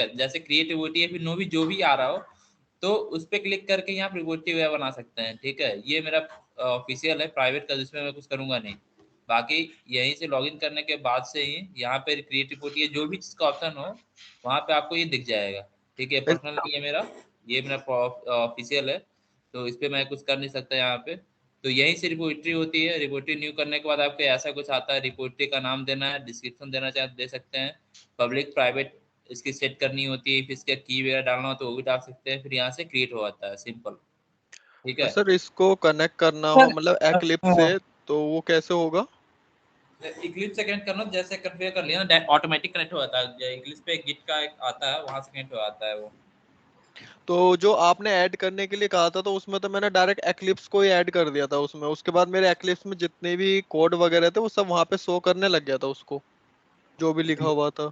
जैसे create reportee या फिर नो भी जो भी आ रहा हो, तो उस पर क्लिक करके यहाँ रिपोर्टी वगैरह बना सकते हैं। ठीक है, ये मेरा ऑफिशियल है प्राइवेट का, जिसमें मैं कुछ करूंगा नहीं। बाकी यहीं से लॉगिन करने के बाद से ही यहाँ पे क्रिएट रिपोर्टी जो भी चीज का ऑप्शन हो वहाँ पे आपको ये दिख जाएगा। ठीक है, पर्सनल नहीं है मेरा, ये मेरा ऑफिशियल है, तो इस पे मैं कुछ कर नहीं सकता यहाँ पे। तो यहीं से रिपोर्टरी होती है। रिपोर्टरी न्यू करने के बाद आपको ऐसा कुछ आता है, रिपोर्टरी का नाम देना है, डिस्क्रिप्शन देना चाहे दे सकते हैं, पब्लिक प्राइवेट इसकी सेट करनी होती है, फिर इसका की वगैरह डालना हो तो वो भी डाल सकते हैं, फिर यहाँ से क्रिएट हो जाता है, सिंपल। ठीक है सर इसको कनेक्ट करना हो सर मतलब एक्लिप्स से, तो वो कैसे होगा? इक्लिप्स से कनेक्ट करना, जैसे कन्फिगर कर लिया ना ऑटोमेटिक कनेक्ट हो जाता है। इक्लिप्स पे गिट का एक आता है, वहां से कनेक्ट हो जाता है वो। तो जो आपने ऐड करने के लिए कहा था तो उसमें तो मैंने डायरेक्ट एक्लिप्स को ही ऐड कर दिया था उसमें, उसके बाद मेरे एक्लिप्स में जितने भी कोड वगैरह थे वो सब वहां पे शो करने लग गया था उसको, जो भी लिखा हुआ था।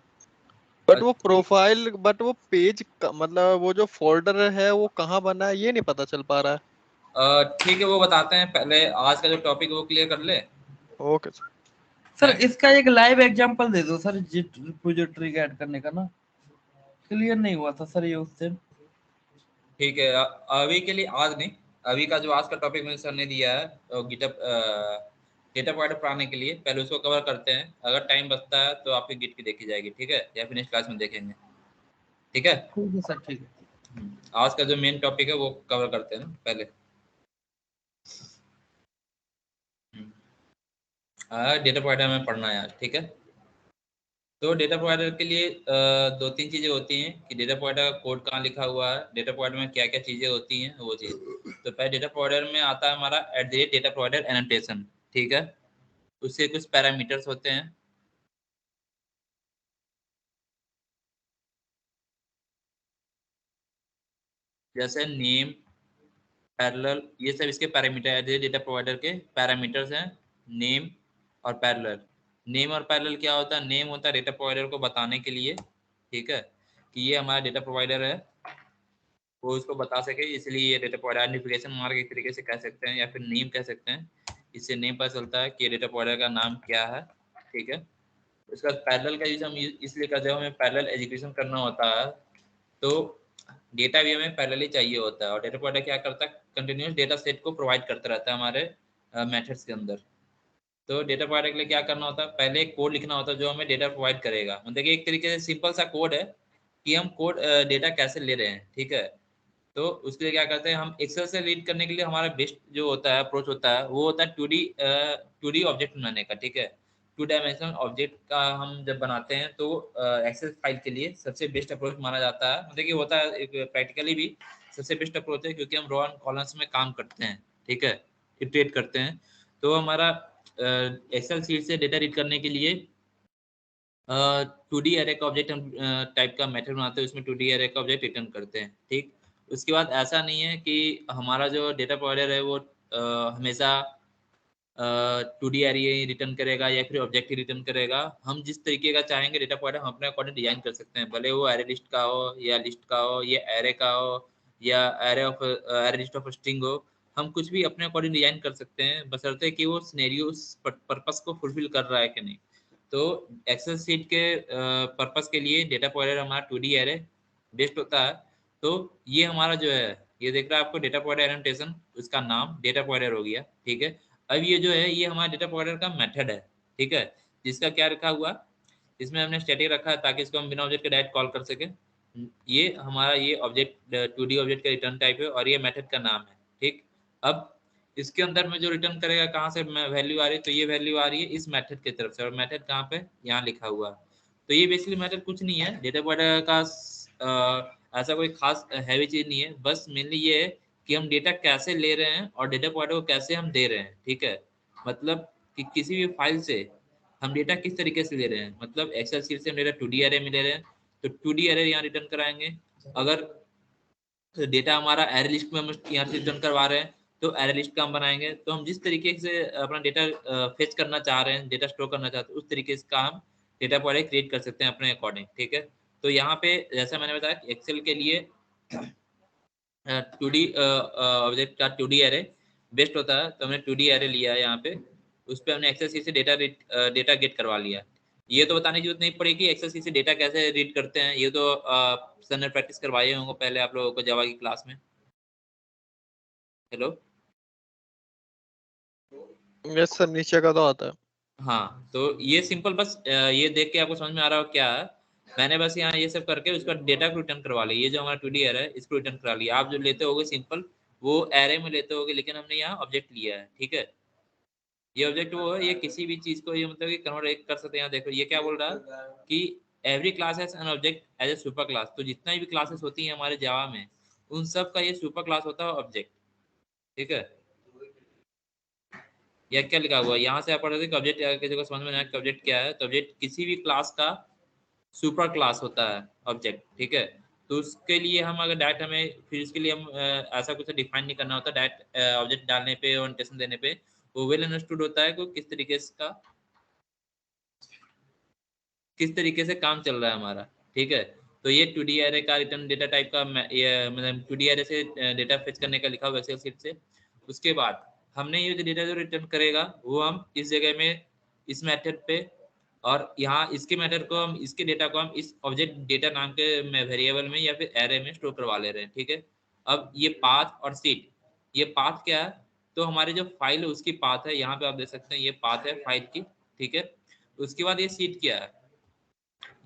बट वो ठीक। प्रोफाइल, बट वो पेज मतलब वो जो फोल्डर है वो कहाँ बना है ये नहीं पता चल पा रहा है। ठीक है, वो बताते हैं, पहले आज का जो टॉपिक है वो क्लियर कर ले। Okay sir. सर हैं? इसका एक लाइव एग्जांपल दे दो सर, जिट रिपोजिटरी का ऐड करने का ना, क्लियर नहीं हुआ था सर ये उस दिन। ठीक है, अभी के लिए आज नहीं, अभी का जो आज का टॉपिक मैंने सर ने दिया है गिटअप डेटा प्रोवाइडर पढ़ाने के लिए, पहले उसको कवर करते हैं। अगर टाइम बचता है तो आपकी गिट की देखी जाएगी, ठीक है, या फिर नेक्स्ट क्लास में देखेंगे। ठीक है। ठीक है सर, ठीक है। आज का जो मेन टॉपिक है वो कवर करते हैं ना पहले। डेटा प्रोवाइडर में पढ़ना है आज, ठीक है। तो डेटा प्रोवाइडर के लिए दो तीन चीजें होती हैं कि डेटा प्रोवाइडर का कोड कहाँ लिखा हुआ है, डेटा प्रोवाइडर में क्या क्या चीजें होती हैं, वो चीज। तो पहले डेटा प्रोवाइडर में आता है हमारा @डेटा प्रोवाइडर एनोटेशन। ठीक है, उसके कुछ पैरामीटर्स होते हैं, जैसे नेम, पैरेलल, ये सब इसके पैरामीटर है, डेटा प्रोवाइडर के पैरामीटर्स हैं, नेम और पैरेलल। नेम और पैरेलल क्या होता है? नेम होता है डेटा प्रोवाइडर को बताने के लिए, ठीक है, कि ये हमारा डेटा प्रोवाइडर है, वो उसको बता सके, इसलिए ये डेटा प्रोवाइडर आइडेंटिफिकेशन मार्क एक तरीके से कह सकते हैं, या फिर नेम कह सकते हैं। इससे नेम पता चलता है कि ये डेटा प्रोवाइडर का नाम क्या है। ठीक है, उसका पैरेलल का यूज हम इसलिए करते हैं, हमें पैरेलल एजुकेशन करना होता है, तो डेटा भी हमें पैरेलल ही चाहिए होता है। और डेटा प्रोवाइडर क्या करता है? कंटिन्यूस डेटा सेट को प्रोवाइड करता रहता है हमारे मेथड्स के अंदर। तो डेटा प्रोवाइडर के लिए क्या करना होता है? पहले एक कोड लिखना होता है जो हमें डेटा प्रोवाइड करेगा। मतलब कि एक तरीके से सिंपल सा कोड है कि हम कोड डेटा कैसे ले रहे हैं। ठीक है, तो उसके लिए क्या करते हैं, हम एक्सेल से रीड करने के लिए हमारा बेस्ट जो होता है अप्रोच होता है वो होता है 2D ऑब्जेक्ट बनाने का। ठीक है, 2 डायमेंशनल ऑब्जेक्ट का हम जब बनाते हैं तो एक्सेल फाइल के लिए सबसे बेस्ट अप्रोच माना जाता है। मतलब कि होता है एक प्रैक्टिकली भी सबसे बेस्ट अप्रोच है, क्योंकि हम रो एंड कॉलम्स में काम करते हैं। ठीक है, इटरेट करते हैं। तो हमारा एक्सेल सीट से डेटा रीड करने के लिए 2D एरे का ऑब्जेक्ट हम टाइप का मेथड बनाते हैं, उसमें 2D एरे का ऑब्जेक्ट रिटर्न करते हैं। ठीक, उसके बाद ऐसा नहीं है कि हमारा जो डेटा प्रोवाइडर है वो हमेशा 2D एरे ही रिटर्न करेगा या फिर ऑब्जेक्ट ही रिटर्न करेगा। हम जिस तरीके का चाहेंगे डेटा प्रोवाइडर हम अपने अकॉर्डिंग डिजाइन कर सकते हैं, भले वो एरे लिस्ट का हो या लिस्ट का हो या एरे का हो या एरे लिस्ट ऑफ स्ट्रिंग हो। हम कुछ भी अपने अकॉर्डिंग डिजाइन कर सकते हैं, बशर्ते कि वो सिनेरियो उस पर्पस को फुलफिल कर रहा है कि नहीं। तो एक्सेल सीट के पर्पस के लिए डेटा प्रोवाइडर हमारा 2D एरे बेस्ट होता है। तो ये हमारा जो है, ये देख रहा है आपको डेटा प्रोवाइडर एनोटेशन, उसका नाम डेटा प्रोवाइडर हो गया। ठीक है, अब ये जो है ये हमारा डेटा प्रोवाइडर का मेथड है। ठीक है, जिसका क्या रखा हुआ, इसमें हमने स्टैटिक रखा है ताकि इसको हम बिना ऑब्जेक्ट के डायरेक्ट कॉल कर सके। ये हमारा ये ऑब्जेक्ट 2D ऑब्जेक्ट का रिटर्न टाइप है और ये मेथड का नाम है। ठीक, अब इसके अंदर में जो रिटर्न करेगा कहाँ से वैल्यू आ रही है, तो ये वैल्यू आ रही है इस मेथड की तरफ से, और मेथड कहाँ पे? यहाँ लिखा हुआ है। तो ये बेसिकली मेथड कुछ नहीं है डेटा प्रोवाइडर का, ऐसा कोई खास हैवी चीज नहीं है, बस मेनली ये है कि हम डेटा कैसे ले रहे हैं और डेटा प्रोवाइडर को कैसे हम दे रहे हैं। ठीक है, मतलब कि किसी भी फाइल से हम डेटा किस तरीके से ले रहे हैं, मतलब एक्सेल शीट से हम डेटा 2D एरे में ले रहे हैं तो 2D एरे यहाँ रिटर्न कराएंगे। अगर डेटा हमारा एरे लिस्ट में हम यहाँ से रिटर्न करवा रहे हैं तो एरे लिस्ट का हम बनाएंगे। तो हम जिस तरीके से अपना डेटा फेच करना चाह रहे हैं, डेटा स्टोर करना चाहते हैं, उस तरीके से का हम डेटा प्रोवाइडर क्रिएट कर सकते हैं अपने अकॉर्डिंग। ठीक है, तो यहाँ पे जैसा मैंने बताया एक्सेल के लिए 2D ऑब्जेक्ट का 2D एरे बेस्ट होता है, तो हमने 2D एरे लिया है यहाँ पे, उस पर हमने एक्सेल शीट से डेटा गेट करवा लिया। ये तो बताने की जरूरत नहीं पड़ेगी एक्सेल शीट से डेटा कैसे रीड करते हैं, ये तो सर ने प्रैक्टिस करवाए होंगे पहले आप लोगों को जावा की क्लास में। हेलो। यस सर, नीचे का तो आता है। हाँ, तो ये सिंपल बस ये देख के आपको समझ में आ रहा हो क्या है। मैंने बस यहाँ ये सब करके उसका डेटा को रिटर्न करवा लिया। ये जो हमारा 2D एरे है इसको रिटर्न करा लिया। आप जो लेते होगे सिंपल वो एरे में लेते होगे, लेकिन हमने यहाँ ऑब्जेक्ट लिया है। ठीक है, ये ऑब्जेक्ट वो है, ये किसी भी चीज को ये मतलब कि कन्वर्ट कर सकते हैं। यहाँ देखो ये क्या बोल रहा है कि every class has an object as a super class. तो जितना भी क्लासेस होती हैं हमारे जावा में उन सब का ये सुपर क्लास होता है ऑब्जेक्ट। ठीक है, या क्या लिखा हुआ है यहाँ से आप पढ़ रहे थे कि ऑब्जेक्ट किसी को समझ में नहीं आया कि ऑब्जेक्ट क्या है, तो ऑब्जेक्ट किसी भी क्लास का सुपर क्लास होता है ऑब्जेक्ट। ठीक है, तो उसके लिए हम अगर डायरेक्ट हमें फिर इसके लिए हम ऐसा कुछ डिफाइन नहीं करना होता। डायरेक्ट ऑब्जेक्ट डालने पे और ओरिएंटेशन देने पे वो वेल अंडरस्टूड होता है कि किस तरीके से काम चल रहा है हमारा। ठीक है, तो ये 2D एरे का रिटर्न डेटा टाइप का मतलब 2D एरे से डेटा फेच करने का लिखा हुआ एक्सेल शीट से। उसके बाद हमने ये जो डेटा जो रिटर्न करेगा वो हम इस जगह में इस मेथड पे, और यहाँ इसके मेथड को हम इसके डेटा को हम इस ऑब्जेक्ट डेटा नाम के वेरिएबल में या फिर एरे में स्टोर करवा ले रहे हैं। ठीक है, अब ये पाथ और सीट, ये पाथ क्या है, तो हमारी जो फाइल है उसकी पाथ है। यहाँ पे आप देख सकते हैं ये पाथ है फाइल की। ठीक है, उसके बाद ये सीट क्या है,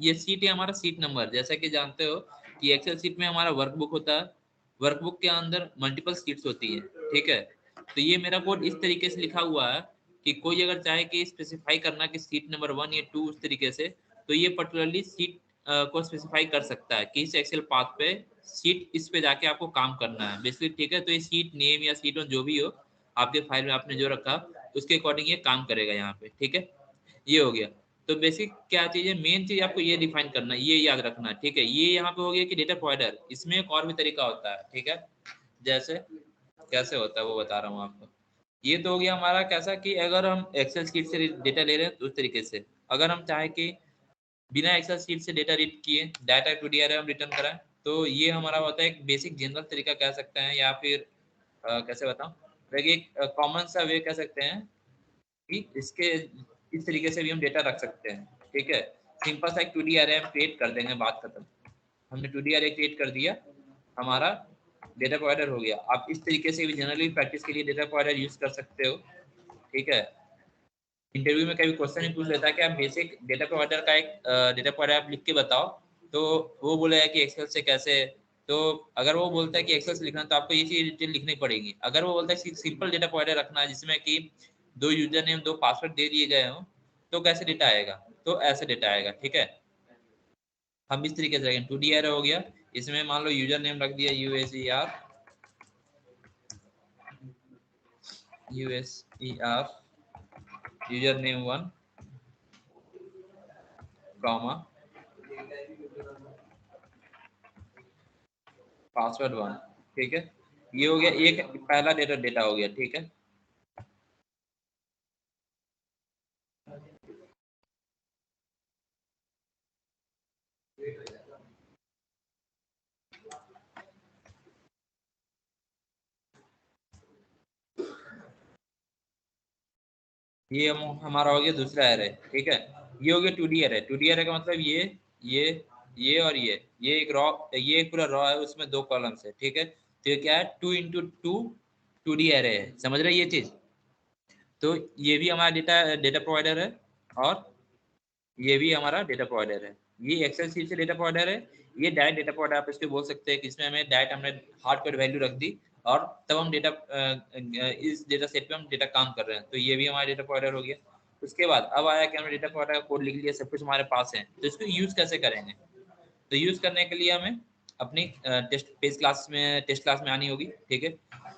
ये सीट है हमारा सीट नंबर। जैसा कि जानते हो कि एक्सेल सीट में हमारा वर्कबुक होता है, वर्कबुक के अंदर मल्टीपल सीट्स होती है। ठीक है, तो ये मेरा कोड इस तरीके से लिखा हुआ है कि कोई अगर चाहे कि स्पेसिफाई करना कि सीट नंबर 1 या 2 उस तरीके से, तो ये पर्टिकुलरली सीट को स्पेसिफाई कर सकता है कि इस एक्सेल पाथ पे सीट इस पे जाके आपको काम करना है बेसिकली। ठीक है, तो ये सीट नेम या सीट जो भी हो आपके फाइल में आपने जो रखा उसके अकॉर्डिंग ये काम करेगा यहाँ पे। ठीक है, ये हो गया। तो बेसिक क्या चीज है, मेन चीज आपको ये डिफाइन करना है, ये याद रखना है। ठीक है, ये यहाँ पे हो गया कि डेटा प्रोवाइडर। इसमें एक और भी तरीका होता है। ठीक है, जैसे कैसे होता है वो बता रहा हूँ आपको। ये तो हो गया हमारा कैसा कि अगर हम एक्सेल शीट से डेटा ले रहे हैं तो उस तरीके से। अगर हम चाहे कि बिना एक्सेल शीट से डेटा रीड किए डाटा 2D एरे हम रिटर्न कराएं, तो ये हमारा होता है एक बेसिक जनरल तरीका कह सकते हैं, या फिर कैसे बताऊं, एक कॉमन सा वे कह सकते हैं कि इसके इस तरीके से भी हम डेटा रख सकते हैं। ठीक है, सिंपल सा एक 2D एरे हम क्रिएट कर देंगे, बात खत्म। हमने 2D एरे क्रिएट कर दिया, हमारा डेटा प्रोवाइडर हो गया। आप इस तरीके से भी जनरली प्रैक्टिस के लिए डेटा प्रोवाइडर यूज कर सकते हो। ठीक है, इंटरव्यू में कभी क्वेश्चन ही पूछ लेता है कि आप बेसिक डेटा प्रोवाइडर का एक डेटा प्रोवाइडर आप लिख के बताओ, तो वो बोलेगा कि एक्सेल से कैसे। तो अगर वो बोलता है कि एक्सेल से लिखना तो आपको ये चीज डिटेल लिखनी पड़ेगी। अगर वो बोलता है सिंपल डेटा प्रोवाइडर रखना है जिसमें कि 2 यूजर नेम 2 पासवर्ड दे दिए गए हों, तो कैसे डेटा आएगा, तो ऐसे डेटा आएगा। ठीक है, हम इस तरीके से 2D एरे हो गया, इसमें मान लो यूजर नेम रख दिया USER user name 1 comma password 1। ठीक है, ये हो गया एक पहला डेटा हो गया। ठीक है, ये हमारा हो गया दूसरा एरे। ठीक है, ये हो गया 2D एरे। 2D एरे का मतलब ये ये और ये एक रॉ, ये एक पूरा रॉ है उसमें 2 कॉलम्स है। ठीक है, तो ये क्या है 2 into 2 2D एरे है। समझ रहे ये चीज, तो ये भी हमारा डेटा डेटा प्रोवाइडर है और ये भी हमारा डेटा प्रोवाइडर है। ये एक्सेल शीट से डेटा प्रोवाइडर है, ये डायरेक्ट डेटा प्रोवाइडर आप इसको बोल सकते हैं कि इसमें हमें डायरेक्ट हमने हार्डवेयर वैल्यू रख दी और तब हम डेटा इस डेटा सेट पे हम डेटा काम कर रहे हैं, तो ये भी हमारा डेटा प्रोवाइडर हो गया। उसके बाद अब आया कि हमने डेटा प्रोवाइडर का कोड लिख लिया, सब कुछ हमारे पास है, तो इसको यूज कैसे करेंगे। तो यूज करने के लिए हमें अपनी टेस्ट क्लास में आनी होगी। ठीक है,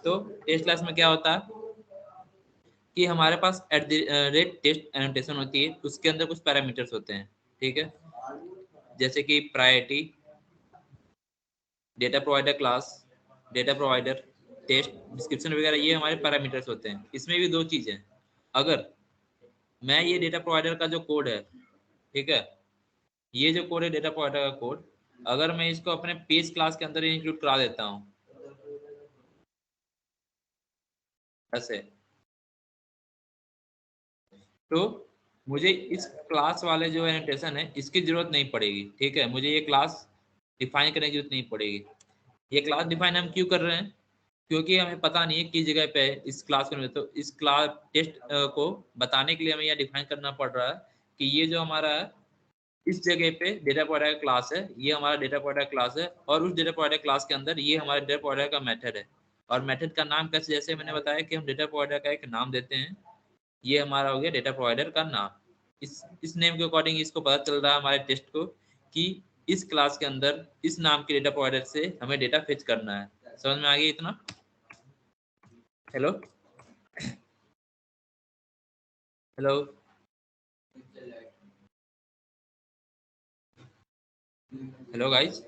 तो टेस्ट क्लास में क्या होता है कि हमारे पास at the rate test annotation होती है, उसके अंदर कुछ पैरामीटर्स होते हैं। ठीक है, जैसे कि priority, data provider class, data provider, test, description वगैरह, ये हमारे पैरामीटर्स होते हैं। इसमें भी 2 चीज़ है। अगर मैं ये डेटा प्रोवाइडर का जो कोड है, ठीक है, ये जो कोड है डेटा प्रोवाइडर का कोड, अगर मैं इसको अपने पेज क्लास के अंदर इंक्लूड करा देता हूँ ऐसे, तो मुझे इस क्लास वाले जो एनोटेशन है इसकी जरूरत नहीं पड़ेगी, ठीक है। मुझे ये क्लास डिफाइन करने की जरूरत नहीं पड़ेगी। ये क्लास डिफाइन हम क्यों कर रहे हैं? क्योंकि हमें पता नहीं है किस जगह पे है इस क्लास के, तो इस क्लास टेस्ट को बताने के लिए हमें यह डिफाइन करना पड़ रहा है कि ये जो हमारा है इस जगह पे डेटा प्रोवाइडर क्लास है, ये हमारा डेटा प्रोवाइडर क्लास है, और उस डेटा प्रोवाइडर क्लास के अंदर ये हमारे डेटा प्रोवाइडर का मेथड है। और मेथड का नाम कैसे, जैसे मैंने बताया कि हम डेटा प्रोवाइडर का एक नाम देते हैं, ये हमारा हो गया डेटा प्रोवाइडर का नाम। इस नेम के अकॉर्डिंग इसको पता चल रहा है हमारे टेस्ट को कि इस क्लास के अंदर इस नाम के डेटा प्रोवाइडर से हमें डेटा फेच करना है। समझ में आ गया इतना? Hello hello hello guys.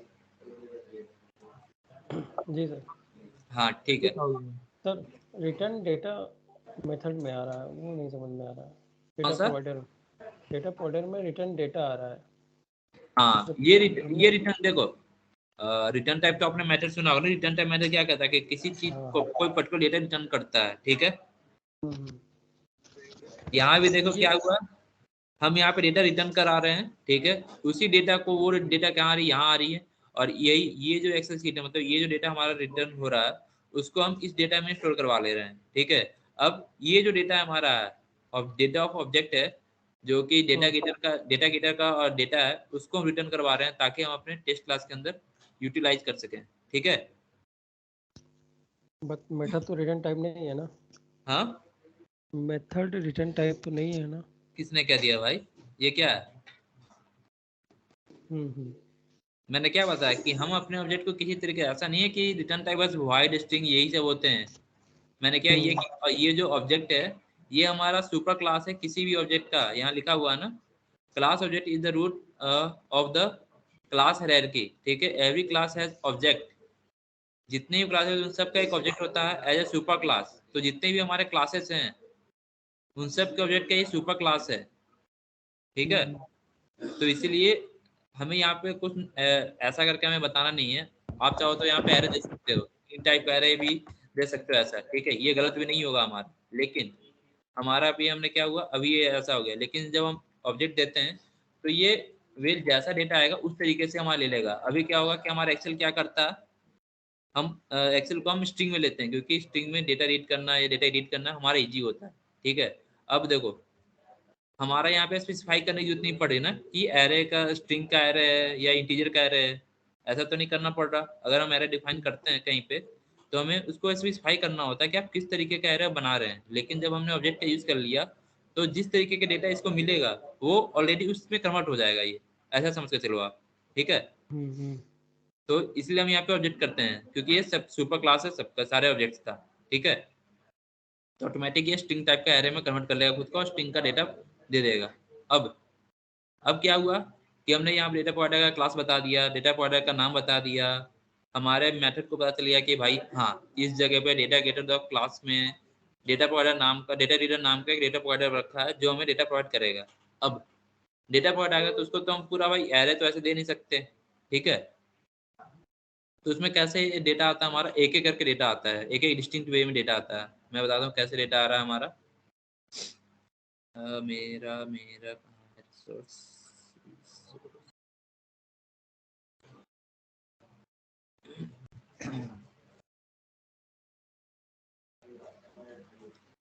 जी सर। हाँ ठीक है सर रिटर्न डेटा मेथड में आ रहा है, वो नहीं समझ में आ रहा है। कौन सा? डेटा प्रोवाइडर में रिटर्न डेटा आ रहा है। हाँ ये रिटर्न देखो, रिटर्न टाइप तो आपने मेथड सुना होगा ना। रिटर्न टाइप मेथड क्या कहता है कि किसी चीज को कोई पर्टिकुलर डेटा रिटर्न करता है, ठीक है। यहाँ भी देखो क्या हुआ, हम यहाँ पे डेटा रिटर्न करा रहे हैं, ठीक है। उसी डेटा को, वो डेटा कहाँ आ रही है, यहाँ आ रही है। और यही ये जो एक्सेल शीट है, मतलब ये जो डेटा हमारा रिटर्न हो रहा है उसको हम इस डेटा में स्टोर करवा ले रहे हैं, ठीक है। अब ये जो डेटा हमारा है और डेटा ऑफ ऑब्जेक्ट है, जो कि डेटा गेटर का और डेटा है, उसको हम रिटर्न करवा रहे हैं ताकि हम अपने टेस्ट क्लास के अंदर यूटिलाइज कर सकें, ठीक है। बट मेथड तो रिटर्न टाइप नहीं है ना। हाँ, मेथड रिटर्न टाइप तो नहीं है ना। किसने क्या दिया भाई? ये क्या है? मैंने क्या बताया कि हम अपने ऑब्जेक्ट को किसी तरीके, ऐसा नहीं है कि रिटर्न टाइप बस वॉइड स्ट्रिंग यही सब होते हैं। मैंने क्या ये जो ऑब्जेक्ट है ये हमारा सुपर क्लास है किसी भी ऑब्जेक्ट का। यहाँ लिखा हुआ है ना, class object is the root of the class hierarchy, ठीक है। एवरी क्लास हैज ऑब्जेक्ट, जितने भी क्लासेस उन सब का एक ऑब्जेक्ट होता है एज ए सुपर क्लास। तो जितने भी हमारे क्लासेस हैं उन सब के ऑब्जेक्ट का ये सुपर क्लास है, ठीक है। तो इसीलिए हमें यहाँ पे कुछ ऐसा करके हमें बताना नहीं है। आप चाहो तो यहाँ पे एरे दे सकते हो, इन टाइप का एरे भी दे सकते हो ऐसा, ठीक है। ये गलत भी नहीं होगा हमारा, लेकिन हमारा अभी हमने क्या हुआ, अभी ये ऐसा हो गया। लेकिन जब हम ऑब्जेक्ट देते हैं तो ये वेल जैसा डेटा आएगा उस तरीके से हमारा ले लेगा। अभी क्या होगा कि हमारा एक्सेल क्या करता है, हम एक्सेल को हम स्ट्रिंग में लेते हैं क्योंकि स्ट्रिंग में डेटा रीड करना या डेटा एडिट करना हमारा इजी होता है, ठीक है। अब देखो हमारा यहाँ पे स्पेसिफाई करने की जरूरत नहीं पड़ी ना कि एरे का, स्ट्रिंग का एरे है या इंटीजर का एरे है। ऐसा तो नहीं करना पड़ रहा। अगर हम एरे डिफाइन करते हैं कहीं पे तो हमें उसको स्पेसिफाई करना होता है कि आप किस तरीके का एरे बना रहे हैं। लेकिन जब हमने ऑब्जेक्ट का यूज कर लिया तो जिस तरीके के डेटा इसको मिलेगा वो ऑलरेडी उसमें कन्वर्ट हो जाएगा, ये ऐसा समझ के चलो आप, ठीक है। तो इसलिए हम यहाँ पे ऑब्जेक्ट करते हैं क्योंकि ये सब सुपर क्लास है सबका, सारे ऑब्जेक्ट्स का, ठीक है। तो ऑटोमेटिक ये स्ट्रिंग टाइप का एरे में कन्वर्ट कर लेगा खुद को और स्ट्रिंग का डेटा दे देगा। अब क्या हुआ कि हमने यहाँ डेटा प्रोवाइडर का क्लास बता दिया, डेटा प्रोवाइडर का नाम बता दिया, हमारे मेथड को पता चल गया कि भाई हाँ इस जगह पे डेटा गेटर द क्लास में डेटा प्रोवाइडर नाम का, डेटा रीडर नाम का एक डेटा प्रोवाइडर रखा है जो हमें डेटा प्रोवाइड करेगा। अब डेटा प्रोवाइड आएगा तो उसको तो हम पूरा भाई एरे तो ऐसे दे नहीं सकते, ठीक है। तो उसमें कैसे डेटा आता है हमारा, एक एक करके डेटा आता है, एक एक डिस्टिंक्ट वे में डेटा आता है। मैं बताता हूँ कैसे डेटा आ रहा है हमारा। मेरा मेरा सोर्स,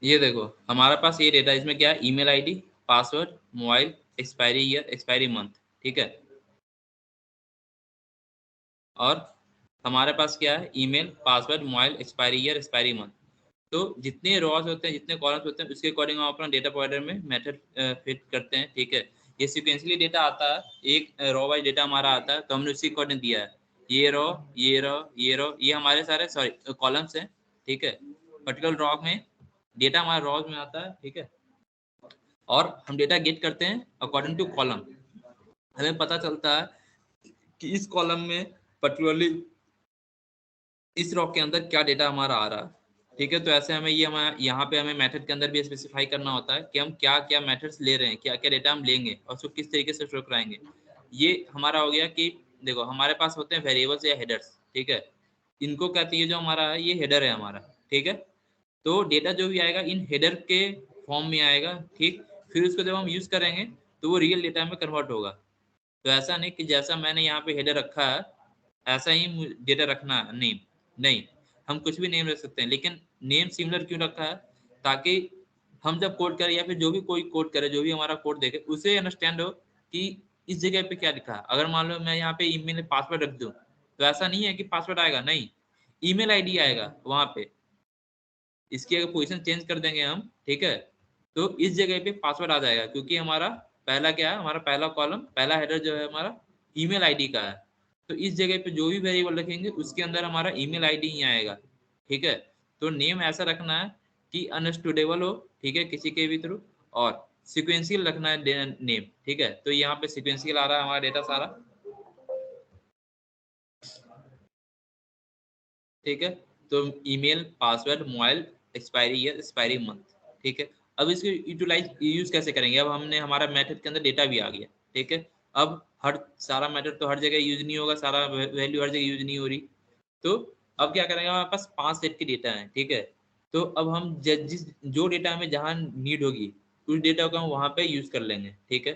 ये देखो हमारे पास ये डेटा, इसमें क्या है, email ID, password, mobile, expiry year, expiry month, ठीक है। और हमारे पास क्या है, email, password, mobile, expiry year, expiry month. तो जितने रॉस होते हैं, जितने कॉलम्स होते हैं, उसके अकॉर्डिंग हम अपना डेटा प्रोवाइडर में मेथड फिट करते हैं, ठीक है। ये सिक्वेंसली डेटा आता है, एक रॉ वाइज डेटा हमारा आता है तो हमने उसी अकॉर्डिंग दिया है। ये रॉ, ये रॉ, ये रॉ, ये हमारे सारे सॉरी कॉलम्स हैं, ठीक है। पर्टिकुलर रॉ में डेटा हमारा रॉज में आता है, ठीक है। और हम डेटा गेट करते हैं अकॉर्डिंग टू कॉलम। हमें पता चलता है कि इस कॉलम में पर्टिकुलरली इस रॉ के अंदर क्या डेटा हमारा आ रहा है, ठीक है। तो ऐसे हमें ये हमारा यहाँ पे हमें मेथड के अंदर भी स्पेसिफाई करना होता है कि हम क्या क्या मेथड्स ले रहे हैं, क्या क्या डेटा हम लेंगे और उसको किस तरीके से स्टोर कराएंगे। ये हमारा हो गया कि देखो हमारे पास होते हैं वेरिएबल्स या हेडर्स, ठीक है। इनको कहते हैं जो हमारा है ये हेडर है हमारा, ठीक है। तो डेटा जो भी आएगा इन हेडर के फॉर्म में आएगा, ठीक। फिर उसको जब हम यूज करेंगे तो वो रियल डेटा में कन्वर्ट होगा। तो ऐसा नहीं कि जैसा मैंने यहाँ पे हेडर रखा है ऐसा ही डेटा रखना है, नेम नहीं, हम कुछ भी नेम रख सकते हैं, लेकिन नेम सिमिलर क्यों रखा है, ताकि हम जब कोड करें या फिर जो भी कोई कोड करे, जो भी हमारा कोड देखे, उसे अंडरस्टैंड हो कि इस जगह पे क्या लिखा है। अगर मान लो मैं यहाँ पे ईमेल पासवर्ड रख दूं तो ऐसा नहीं है कि पासवर्ड आएगा, नहीं, ईमेल आईडी आएगा वहां पे। इसकी अगर पोजीशन चेंज कर देंगे हम, ठीक है, तो इस जगह पे पासवर्ड आ जाएगा, क्योंकि हमारा पहला क्या है, हमारा पहला कॉलम, पहला हेडर जो है हमारा ईमेल आईडी का है। तो इस जगह पे जो भी वेरिएबल रखेंगे उसके अंदर हमारा ईमेल आईडी ही आएगा, ठीक है। तो नेम ऐसा रखना है कि अनस्टूडेबल हो, ठीक है, किसी के भी थ्रू, और सिक्वेंशियल रखना है नेम, ठीक है। तो यहाँ पे सिक्वेंशियल आ रहा है हमारा डेटा सारा, ठीक है। तो email, password, mobile, expiry year, expiry month, ठीक है। अब इसको यूज कैसे करेंगे, अब हमने हमारा मेथड के अंदर डेटा भी आ गया, ठीक है। अब हर सारा मेथड तो हर जगह यूज नहीं होगा, सारा वैल्यू हर जगह यूज नहीं हो रही, तो अब क्या करेंगे, हमारे पास 5 सेट के डेटा है, ठीक है। तो अब हम जिस जो डेटा हमें जहाँ नीड होगी उस डेटा को हम वहाँ पे यूज कर लेंगे, ठीक है।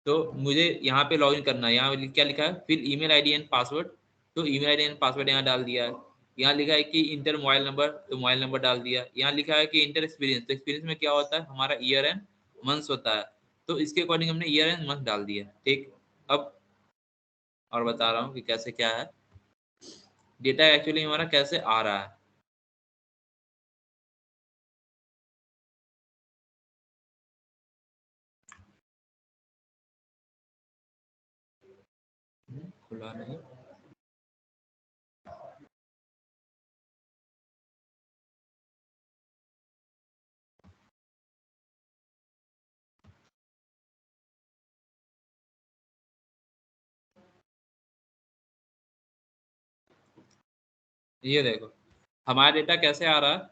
तो मुझे यहाँ पे लॉगिन करना है, यहाँ क्या लिखा है, फिर ईमेल आईडी एंड पासवर्ड, तो ईमेल आईडी एंड पासवर्ड यहाँ डाल दिया है। यहाँ लिखा है कि इंटर मोबाइल नंबर, तो मोबाइल नंबर डाल दिया। यहाँ लिखा है कि इंटर एक्सपीरियंस, तो एक्सपीरियंस में क्या होता है, हमारा ईयर एंड मंथ्स होता है, तो इसके अकॉर्डिंग हमने ईयर एंड मंथ डाल दिया, ठीक। अब और बता रहा हूँ कि कैसे क्या है, डेटा एक्चुअली हमारा कैसे आ रहा है। खुला नहीं, ये देखो हमारा डेटा कैसे आ रहा है।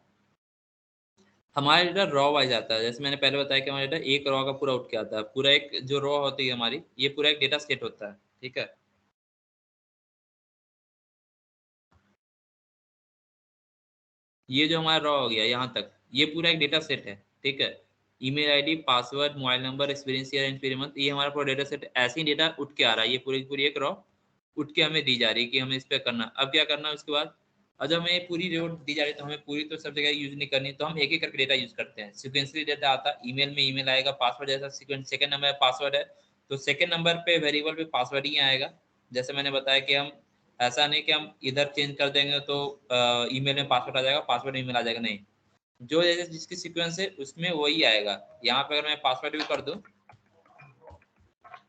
हमारा डेटा रॉ वाइज आता है, जैसे मैंने पहले बताया कि हमारा डेटा एक रॉ का पूरा उठ के आता है, पूरा एक जो रॉ होती है हमारी, ये पूरा एक डेटा सेट होता है, ठीक है। ये जो हमारा रॉ हो गया यहाँ तक, ये पूरा एक डेटा सेट है, ठीक है। Email ID, password, mobile number, experience year, experience month, ये हमारा पूरा डेटा सेट ऐसे ही डेटा उठ के आ रहा है, ये पूरी पूरी एक रॉ उठ के हमें दी जा रही है कि हमें इस पे करना। अब क्या करना है उसके बाद, और जब हमें पूरी रॉ दी जा रही है तो हमें पूरी तो सब जगह यूज नहीं करनी, तो हम एक एक करके डेटा यूज करते हैं। सिक्वेंसली डेटा आता है, ईमेल में ईमेल आएगा, पासवर्ड जैसा सीक्वेंस, सेकंड नंबर पासवर्ड है तो सेकंड नंबर पे वेरिएबल पे पासवर्ड ही आएगा। जैसे मैंने बताया कि हम ऐसा नहीं कि हम इधर चेंज कर देंगे तो ईमेल में पासवर्ड आ जाएगा, पासवर्ड में ईमेल आ जाएगा, नहीं, जो जैसे जिसकी सीक्वेंस है उसमें वही आएगा। यहाँ पे अगर मैं पासवर्ड भी कर दूं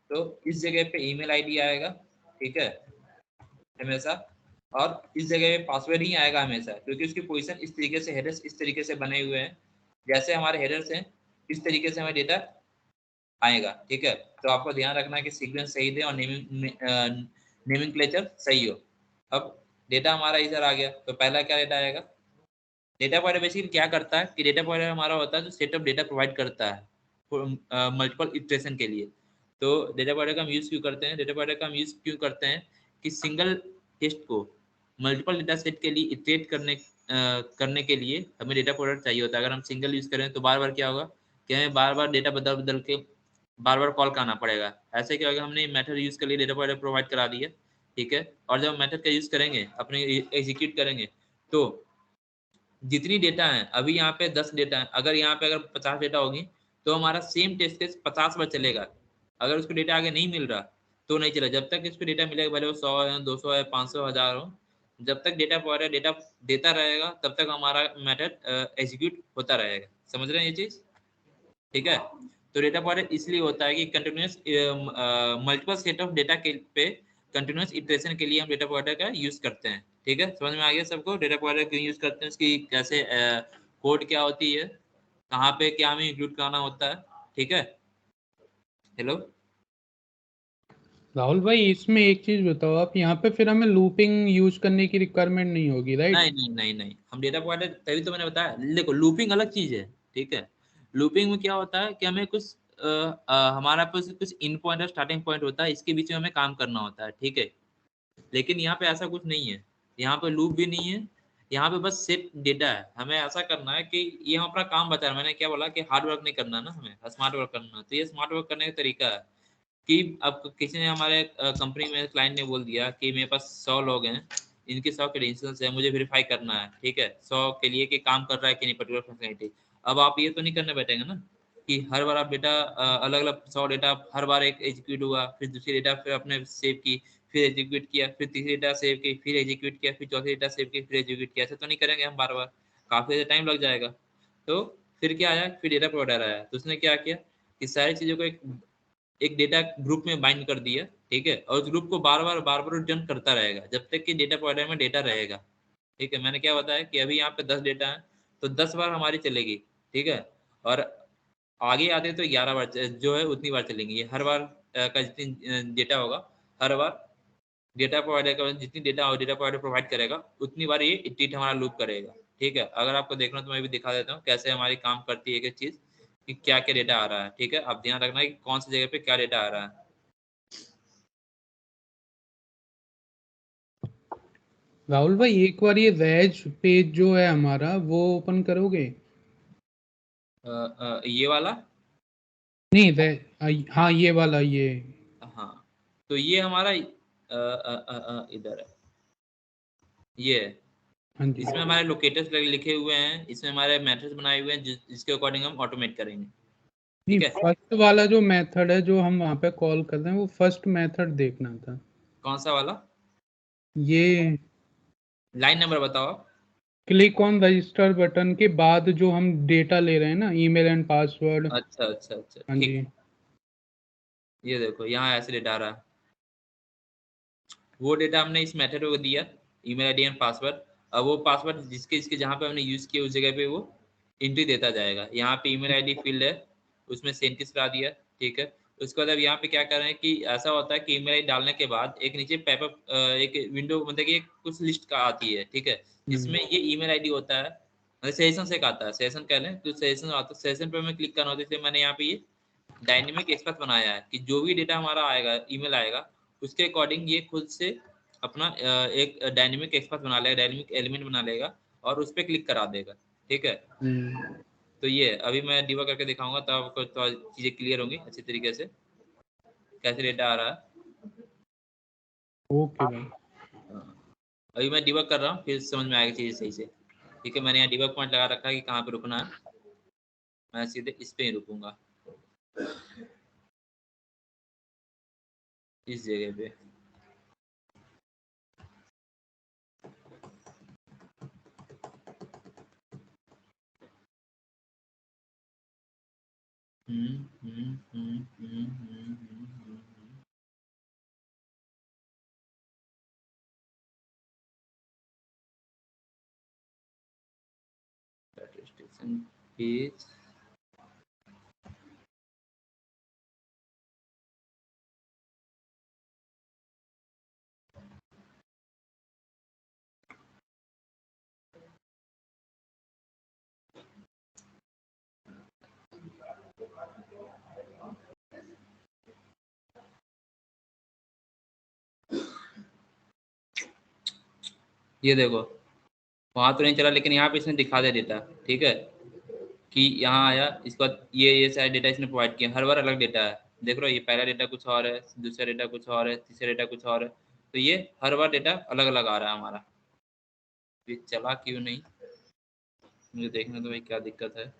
तो इस जगह पे ईमेल आईडी आएगा, ठीक है, हमेशा, और इस जगह पे पासवर्ड ही आएगा हमेशा, क्योंकि उसकी पोजीशन इस तरीके से, हेडर्स इस तरीके से बने हुए हैं, जैसे हमारे हेडर्स हैं इस तरीके से हमें डेटा आएगा, ठीक है। तो आपको ध्यान रखना है कि सीक्वेंस सही दे और नेमिंगक्लेचर सही हो। अब डेटा हमारा इधर आ गया, तो पहला क्या डेटा आएगा, डेटा प्रोवाइडर बेसिकली क्या करता है कि डेटा प्रोवाइडर हमारा होता है जो सेट ऑफ डेटा प्रोवाइड करता है मल्टीपल इटरेशन के लिए। तो डेटा प्रोवाइडर का हम यूज क्यों करते हैं, डेटा प्रोवाइडर का हम यूज क्यों करते हैं कि सिंगल टेस्ट को मल्टीपल डेटा सेट के लिए इटरेट करने के लिए हमें डेटा प्रोवाइडर चाहिए होता है। अगर हम सिंगल यूज करें तो बार बार क्या होगा कि हमें बार बार डेटा बदल बदल के बार बार कॉल करना पड़ेगा। ऐसे क्या होगा, हमने मेथड यूज कर लिए, डेटा प्रोवाइडर प्रोवाइड करा दिया, ठीक है। और जब मेथड का यूज करेंगे, अपने एग्जीक्यूट करेंगे, तो जितनी डेटा है, अभी यहाँ पे 10 डेटा है, अगर यहाँ पे अगर 50 डेटा होगी तो हमारा सेम टेस्ट केस 50 बार चलेगा। अगर उसको डेटा आगे नहीं मिल रहा तो नहीं चलेगा, जब तक इसको डेटा मिलेगा, भले वो 100 है, 200 है, 500, 1000 हो, जब तक डेटा प्रोवाइडर डेटा देता रहेगा तब तक हमारा मेथड एग्जीक्यूट होता रहेगा। समझ रहे हैं ये चीज, ठीक है। तो डेटा प्रोवाइडर इसलिए होता है कि continuous multiple set of data के पे कंटिन्यूस इटरेशन के लिए हम डेटा प्रोवाइडर का यूज करते हैं, ठीक है। समझ में आ गया सबको, डेटा प्रोवाइडर क्यों यूज करते हैं, उसकी कैसे कोड क्या होती है, कहाँ पे क्या हमें इंक्लूड करना होता है, ठीक है। हेलो राहुल भाई, इसमें एक चीज बताओ आप, यहाँ पे फिर हमें लूपिंग यूज करने की रिक्वायरमेंट नहीं होगी, राइट? नहीं नहीं नहीं नहीं, हम डेटा प्रोवाइडर, तभी तो मैंने बताया, देखो लूपिंग अलग चीज है, ठीक है। लूपिंग में क्या होता है कि हमें कुछ हमारा पास कुछ इन पॉइंट और स्टार्टिंग पॉइंट होता है, इसके बीच में हमें काम करना होता है, ठीक है। लेकिन यहाँ पे ऐसा कुछ नहीं है, यहाँ पे लूप भी नहीं है, यहाँ पे बस सिर्फ डेटा है। हमें ऐसा करना है कि ये हम अपना काम बचा रहे हैं। मैंने क्या बोला कि हार्ड वर्क नहीं करना ना, हमें स्मार्ट वर्क करना है। तो ये स्मार्ट वर्क करने का तरीका है कि अब किसी ने हमारे कंपनी में क्लाइंट ने बोल दिया कि मेरे पास 100 लोग हैं, इनके 100 क्रेडेंशियल्स है, मुझे वेरीफाई करना है, ठीक है, 100 के लिए कि काम कर रहा है कि नहीं पर्टिकुलर फंक्शनलिटी। अब आप ये तो नहीं करने बैठेंगे ना कि हर बार आप डेटा अलग अलग 100 डेटा हर बार एक एग्जीक्यूट हुआ, फिर दूसरी डेटा फिर आपने सेव की, फिर एग्जीक्यूट किया, फिर तीसरी डेटा सेव की, फिर एग्जीक्यूट किया, फिर चौथी डेटा सेव की, फिर एग्जीक्यूट किया। ऐसा तो नहीं करेंगे हम बार बार, काफी टाइम लग जाएगा। तो फिर क्या आया, फिर डेटा प्रोवाइडर आया, तो उसने क्या किया कि सारी चीजों को एक डेटा ग्रुप में बाइंड कर दिया, ठीक है, और उस ग्रुप को बार बार रिटर्न करता रहेगा जब तक कि डेटा प्रोवाइडर में डेटा रहेगा, ठीक है। मैंने क्या बताया कि अभी यहाँ पे 10 डेटा है तो 10 बार हमारी चलेगी, ठीक है, और आगे आते तो 11 बार जो है उतनी बार चलेंगी। ये हर बार का जितनी डेटा होगा, हर बार डेटा प्रोवाइडर का जितनी डेटा डेटा प्रोवाइडर प्रोवाइड करेगा उतनी बार ये इटरेट हमारा लूप करेगा, ठीक है। अगर आपको देखना तो मैं भी दिखा देता हूँ कैसे हमारी काम करती है एक चीज, कि क्या क्या डेटा आ रहा है, ठीक है। आप ध्यान रखना कि कौन सी जगह पे क्या डेटा आ रहा है। राहुल भाई एक बार ये वेज पेज जो है हमारा वो ओपन करोगे? ये वाला, नहीं हाँ ये वाला ये। हाँ, तो ये हमारा इधर है, ये है। हाँ जी। इसमें हमारे लोकेटर्स लिखे हुए हैं, इसमें हमारे मेथड्स बनाए हुए हैं जिसके अकॉर्डिंग हम ऑटोमेट करेंगे, नहीं ठीक है। फर्स्ट वाला जो मेथड है जो हम वहाँ पे कॉल कर रहे हैं वो फर्स्ट मेथड देखना था। कौन सा वाला? ये लाइन नंबर बताओ आप। क्लिक ऑन रजिस्टर बटन के बाद जो हम डेटा ले रहे हैं ना, ईमेल एंड पासवर्ड। अच्छा अच्छा अच्छा, हाँ ठीक। जी। ये देखो यहाँ ऐसे डेटा आ रहा है, वो डेटा हमने इस मेथड को दिया, ईमेल आईडी एंड पासवर्ड। अब वो पासवर्ड जिसके जिसके जहाँ पे हमने यूज किया उस जगह पे वो एंट्री देता जाएगा। यहाँ पे ईमेल आईडी फील्ड है, उसमें सेंटिस करा दिया, ठीक है। उसके बाद अब यहाँ पे क्या कर रहे हैं कि ऐसा होता है कि ईमेल आईडी डालने के बाद एक नीचे पैपअप एक विंडो मतलब कि एक कुछ लिस्ट का आती है, ठीक है, जिसमें ये ईमेल आईडी होता है, मतलब सेशन से आता है, सेशन कह लें तो सेशन आता है। सेशन पे हमें क्लिक करना होता है, इसलिए मैंने यहाँ पे ये डायनेमिक एक्सपाथ बनाया है कि जो भी डेटा हमारा आएगा, ईमेल आएगा, उसके अकॉर्डिंग ये खुद से अपना एक डायनेमिक एक्सपाथ बना लेगा, डायनेमिक एलिमेंट बना लेगा और उस पर क्लिक करा देगा, ठीक है। तो ये अभी मैं डिबग करके दिखाऊंगा तब आपको तो चीजें क्लियर होंगी अच्छी तरीके से, कैसे डेटा आ रहा है। ओके भाई। अभी मैं डिबग कर रहा हूँ, फिर समझ में आएगी चीजें सही से, ठीक है। मैंने यहाँ डिबग पॉइंट लगा रखा है कि कहाँ पे रुकना है, मैं सीधे इस पे ही रुकूंगा, इस जगह पे। हम्म हम्म हम्म हम्म हम्म हम्म हम्म स्टेशन पेज। ये देखो वहां तो नहीं चला, लेकिन यहाँ पे इसने दिखा दे डेटा, ठीक है, कि यहाँ आया, इसके बाद ये सारे डेटा इसने प्रोवाइड किया, हर बार अलग डेटा है। देख रहे हो, ये पहला डेटा कुछ और है, दूसरा डेटा कुछ और है, तीसरा डेटा कुछ और है, तो ये हर बार डेटा अलग अलग आ रहा है हमारा। ये चला क्यों नहीं, मुझे देखना तो भाई क्या दिक्कत है।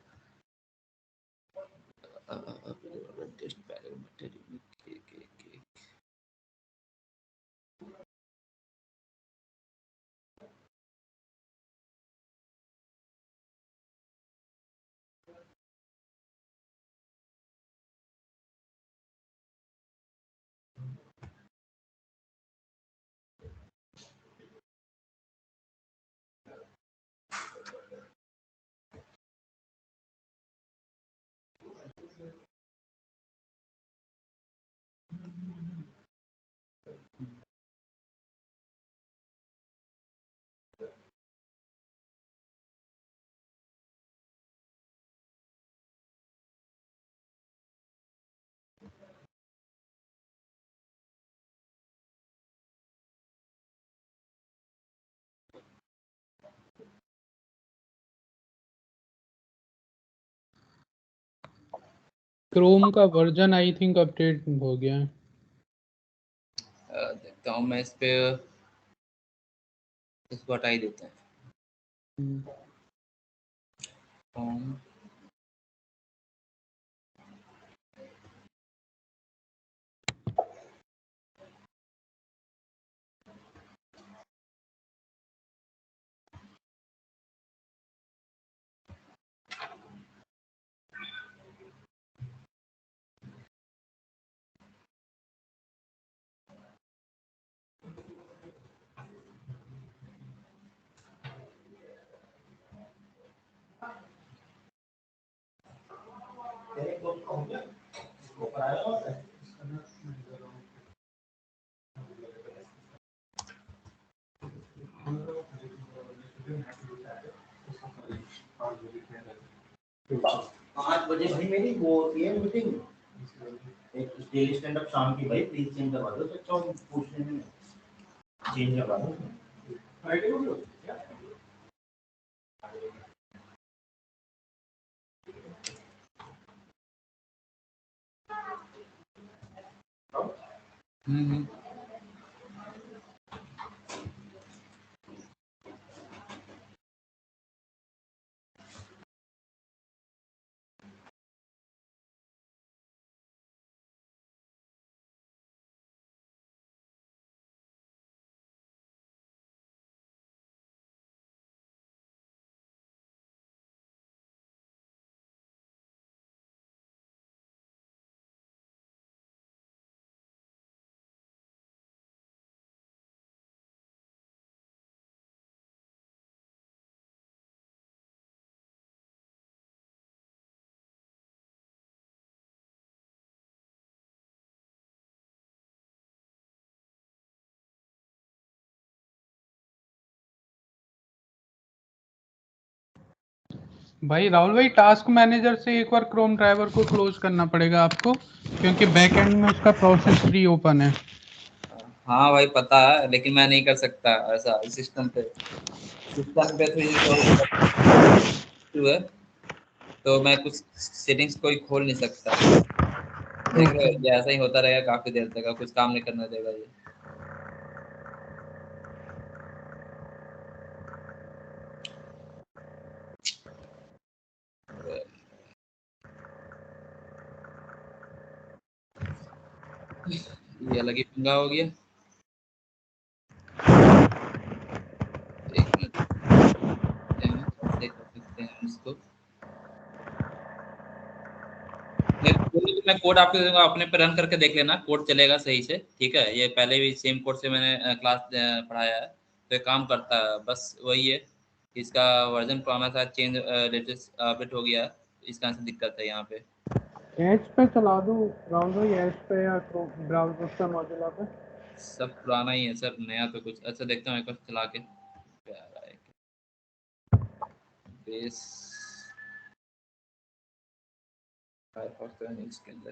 क्रोम का वर्जन आई थिंक अपडेट हो गया है। देखता हूँ मैं इस पे, इसको हटा ही देते हैं। Chrome। पाँच बजे भाई मेरी वो होती है मीटिंग, एक डेली स्टैंड अप शाम की, भाई प्लीज चेंज करवा दो, तो पूछने में चेंज करवा दो। हम्म। भाई राहुल भाई, टास्क मैनेजर से एक बार क्रोम ड्राइवर को क्लोज करना पड़ेगा आपको, क्योंकि बैक एंड में उसका प्रोसेस री ओपन है। हाँ भाई पता है, लेकिन मैं नहीं कर सकता ऐसा सिस्टम पे तो है, तो मैं कुछ सेटिंग्स कोई खोल नहीं सकता। देख रहे हो, ये ऐसा ही होता रहेगा काफी देर तक, कुछ काम नहीं करने देगा ये। ये अलग ही पंगा हो गया। एक मिनट, कैसे कर सकते हैं इसको। मैं कोड आपको दूंगा, अपने पे रन करके देख लेना, कोड चलेगा सही से, ठीक है। ये पहले भी सेम कोड से मैंने क्लास पढ़ाया है, तो ये काम करता है। बस वही है, इसका वर्जन पुराना था, चेंज लेटेस्ट अपडेट हो गया, इस कारण से दिक्कत है यहाँ पे। एज पे चला दूं राहुल भाई, एज पे या ब्राउज़र पे, मॉजिला पे? सब पुराना ही है सर, नया तो कुछ। अच्छा देखता हूँ एक बार चला के क्या आ रहा है। बेस फायरफॉक्स का इसके अंदर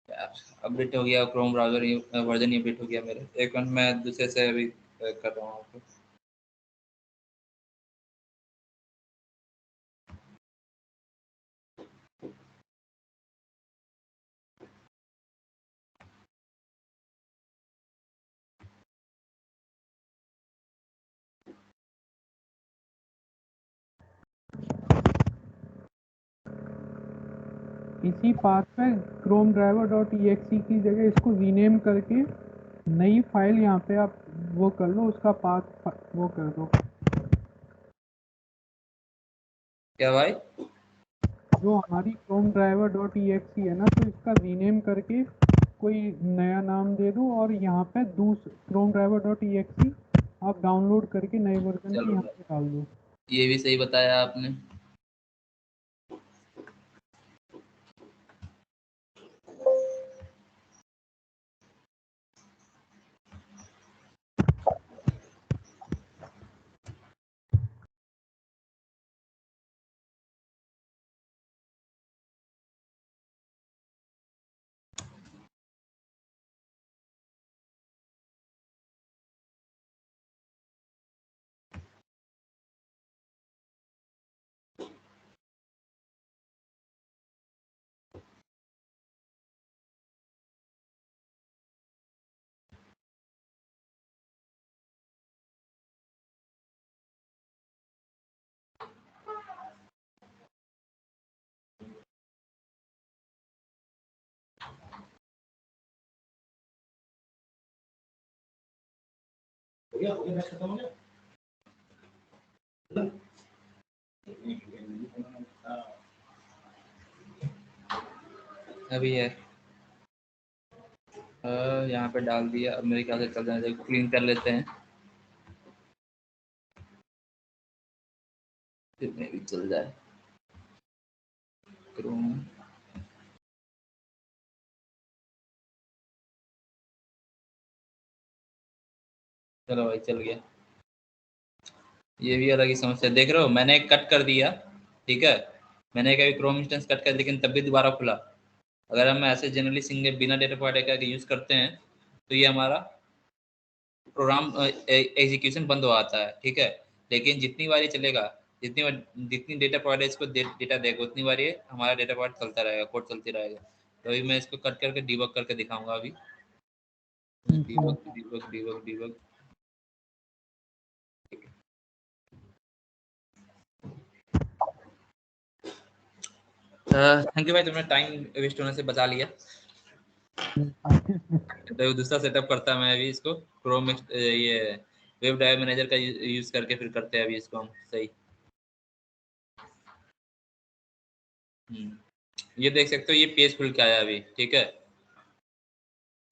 यार अपडेट हो गया क्रोम ब्राउजर वर्जन ही अपडेट हो गया मेरे। एक मिनट मैं दूसरे से अभी कर रहा हूँ आपको। इसी पाथ पे क्रोम ड्राइवर डॉट exe की जगह इसको रीनेम करके नई फाइल यहाँ पे आप वो कर लो, उसका पाथ वो कर दो। क्या भाई? जो हमारी क्रोम ड्राइवर डॉट exe है ना, तो इसका रीनेम करके कोई नया नाम दे दो और यहाँ पे क्रोम ड्राइवर डॉट exe आप डाउनलोड करके नए वर्जन की चलो यहाँ पे डाल दो। ये भी सही बताया आपने। हो गया खत्म हो गया। अभी है यहाँ पे डाल दिया। अब मेरे ख्याल से चल जाना चाहिए। क्लीन कर लेते हैं, जितने भी चल जाए। क्रोम चलो भाई चल गया। ये भी अलग ही समस्या देख रहे हो, मैंने कट कर दिया, ठीक है। मैंने कभी क्रोम इंस्टेंस कट कर, लेकिन तब भी दोबारा खुला। अगर हम ऐसे जनरली सिंगल बिना डेटा प्रोवाइडर का यूज करते हैं तो ये हमारा प्रोग्राम एग्जीक्यूशन बंद हो आता है, ठीक है। लेकिन जितनी बार ये चलेगा, जितनी डेटा प्रोवाइडर इसको डेटा देगा, उतनी बार ये हमारा डेटा प्रोवाइड चलता रहेगा, कोड चलती रहेगा। तो अभी मैं इसको कट करके डिबग करके दिखाऊंगा। अभी debug debug debug debug thank you भाई, तुमने टाइम वेस्ट होने से बचा लिया। तो दूसरा सेटअप करता मैं अभी इसको क्रोम ये वेब ड्राइव मैनेजर का यूज करके फिर करते हैं अभी इसको हम सही। ये देख सकते हो, ये पेज खुल के आया अभी, ठीक है।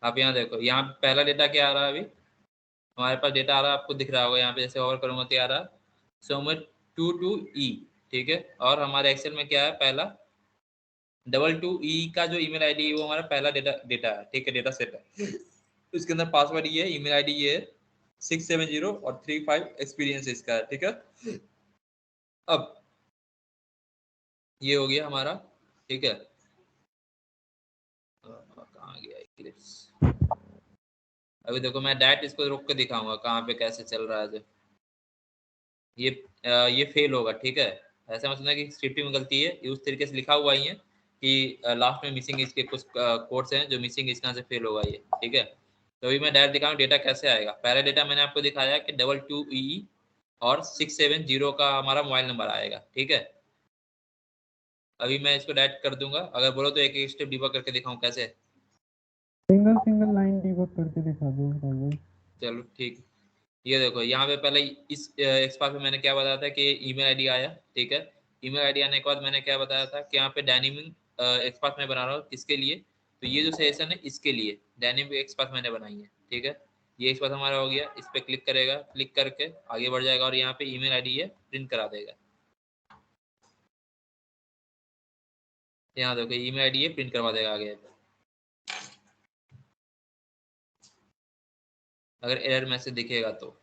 आप यहाँ देखो, यहाँ पहला डेटा क्या आ रहा है अभी हमारे पास डेटा आ रहा है, आपको दिख रहा होगा यहाँ पे, जैसे ओवर करूँगा तो आ रहा है सोमर 22E, ठीक है। और हमारे एक्सेल में क्या है, पहला 22E का जो ईमेल आईडी है वो हमारा पहला डेटा है, ठीक है, डेटा सेट है। उसके अंदर पासवर्ड ये है, ईमेल आईडी ये है 670 और 35 एक्सपीरियंस इसका है, ठीक है। अब ये हो गया हमारा, ठीक है। कहाँ गया इक्लिप्स? अभी देखो मैं डायरेक्ट इसको रोक के दिखाऊंगा कहाँ पे कैसे चल रहा है। जो ये फेल होगा, ठीक है। ऐसा मतलब कि स्क्रिप्टिंग में गलती है, ये उस तरीके से लिखा हुआ ही है कि लास्ट में मिसिंग इसके कुछ कोड्स हैं जो मिसिंग इसका से फेल होगा ये, ठीक है। तो अभी मैं डायरेक्ट दिखाऊँ डेटा कैसे आएगा। पहला डेटा मैंने आपको दिखाया कि 22E और 670 का हमारा मोबाइल नंबर आएगा, ठीक है। अभी मैं इसको डायरेक्ट कर दूंगा, अगर बोलो तो एक एक स्टेप डिबग करके दिखाऊं कैसे। सिंगल लाइन डिबग करके दिखा दो भाई। चलो ठीक। ये देखो यहाँ पे पहले इस एक्सपार्ट में मैंने क्या बताया था कि ईमेल आईडी आया, ठीक है। ईमेल आईडी आने के बाद मैंने क्या बताया था कि यहाँ पे डायनेमिक एक्सपार्ट में बना रहा हूँ किसके लिए, तो ये जो सेशन है इसके लिए डायनेमिक एक्सपार्ट मैंने बनाई है, ठीक है। ये एक्सपार्ट हमारा हो गया, इस पर क्लिक करेगा, क्लिक करके आगे बढ़ जाएगा और यहाँ पे ईमेल आईडी है प्रिंट करा देगा। यहाँ देखो ईमेल आईडी है प्रिंट करवा देगा आगे। अगर एरर मैसेज दिखेगा तो,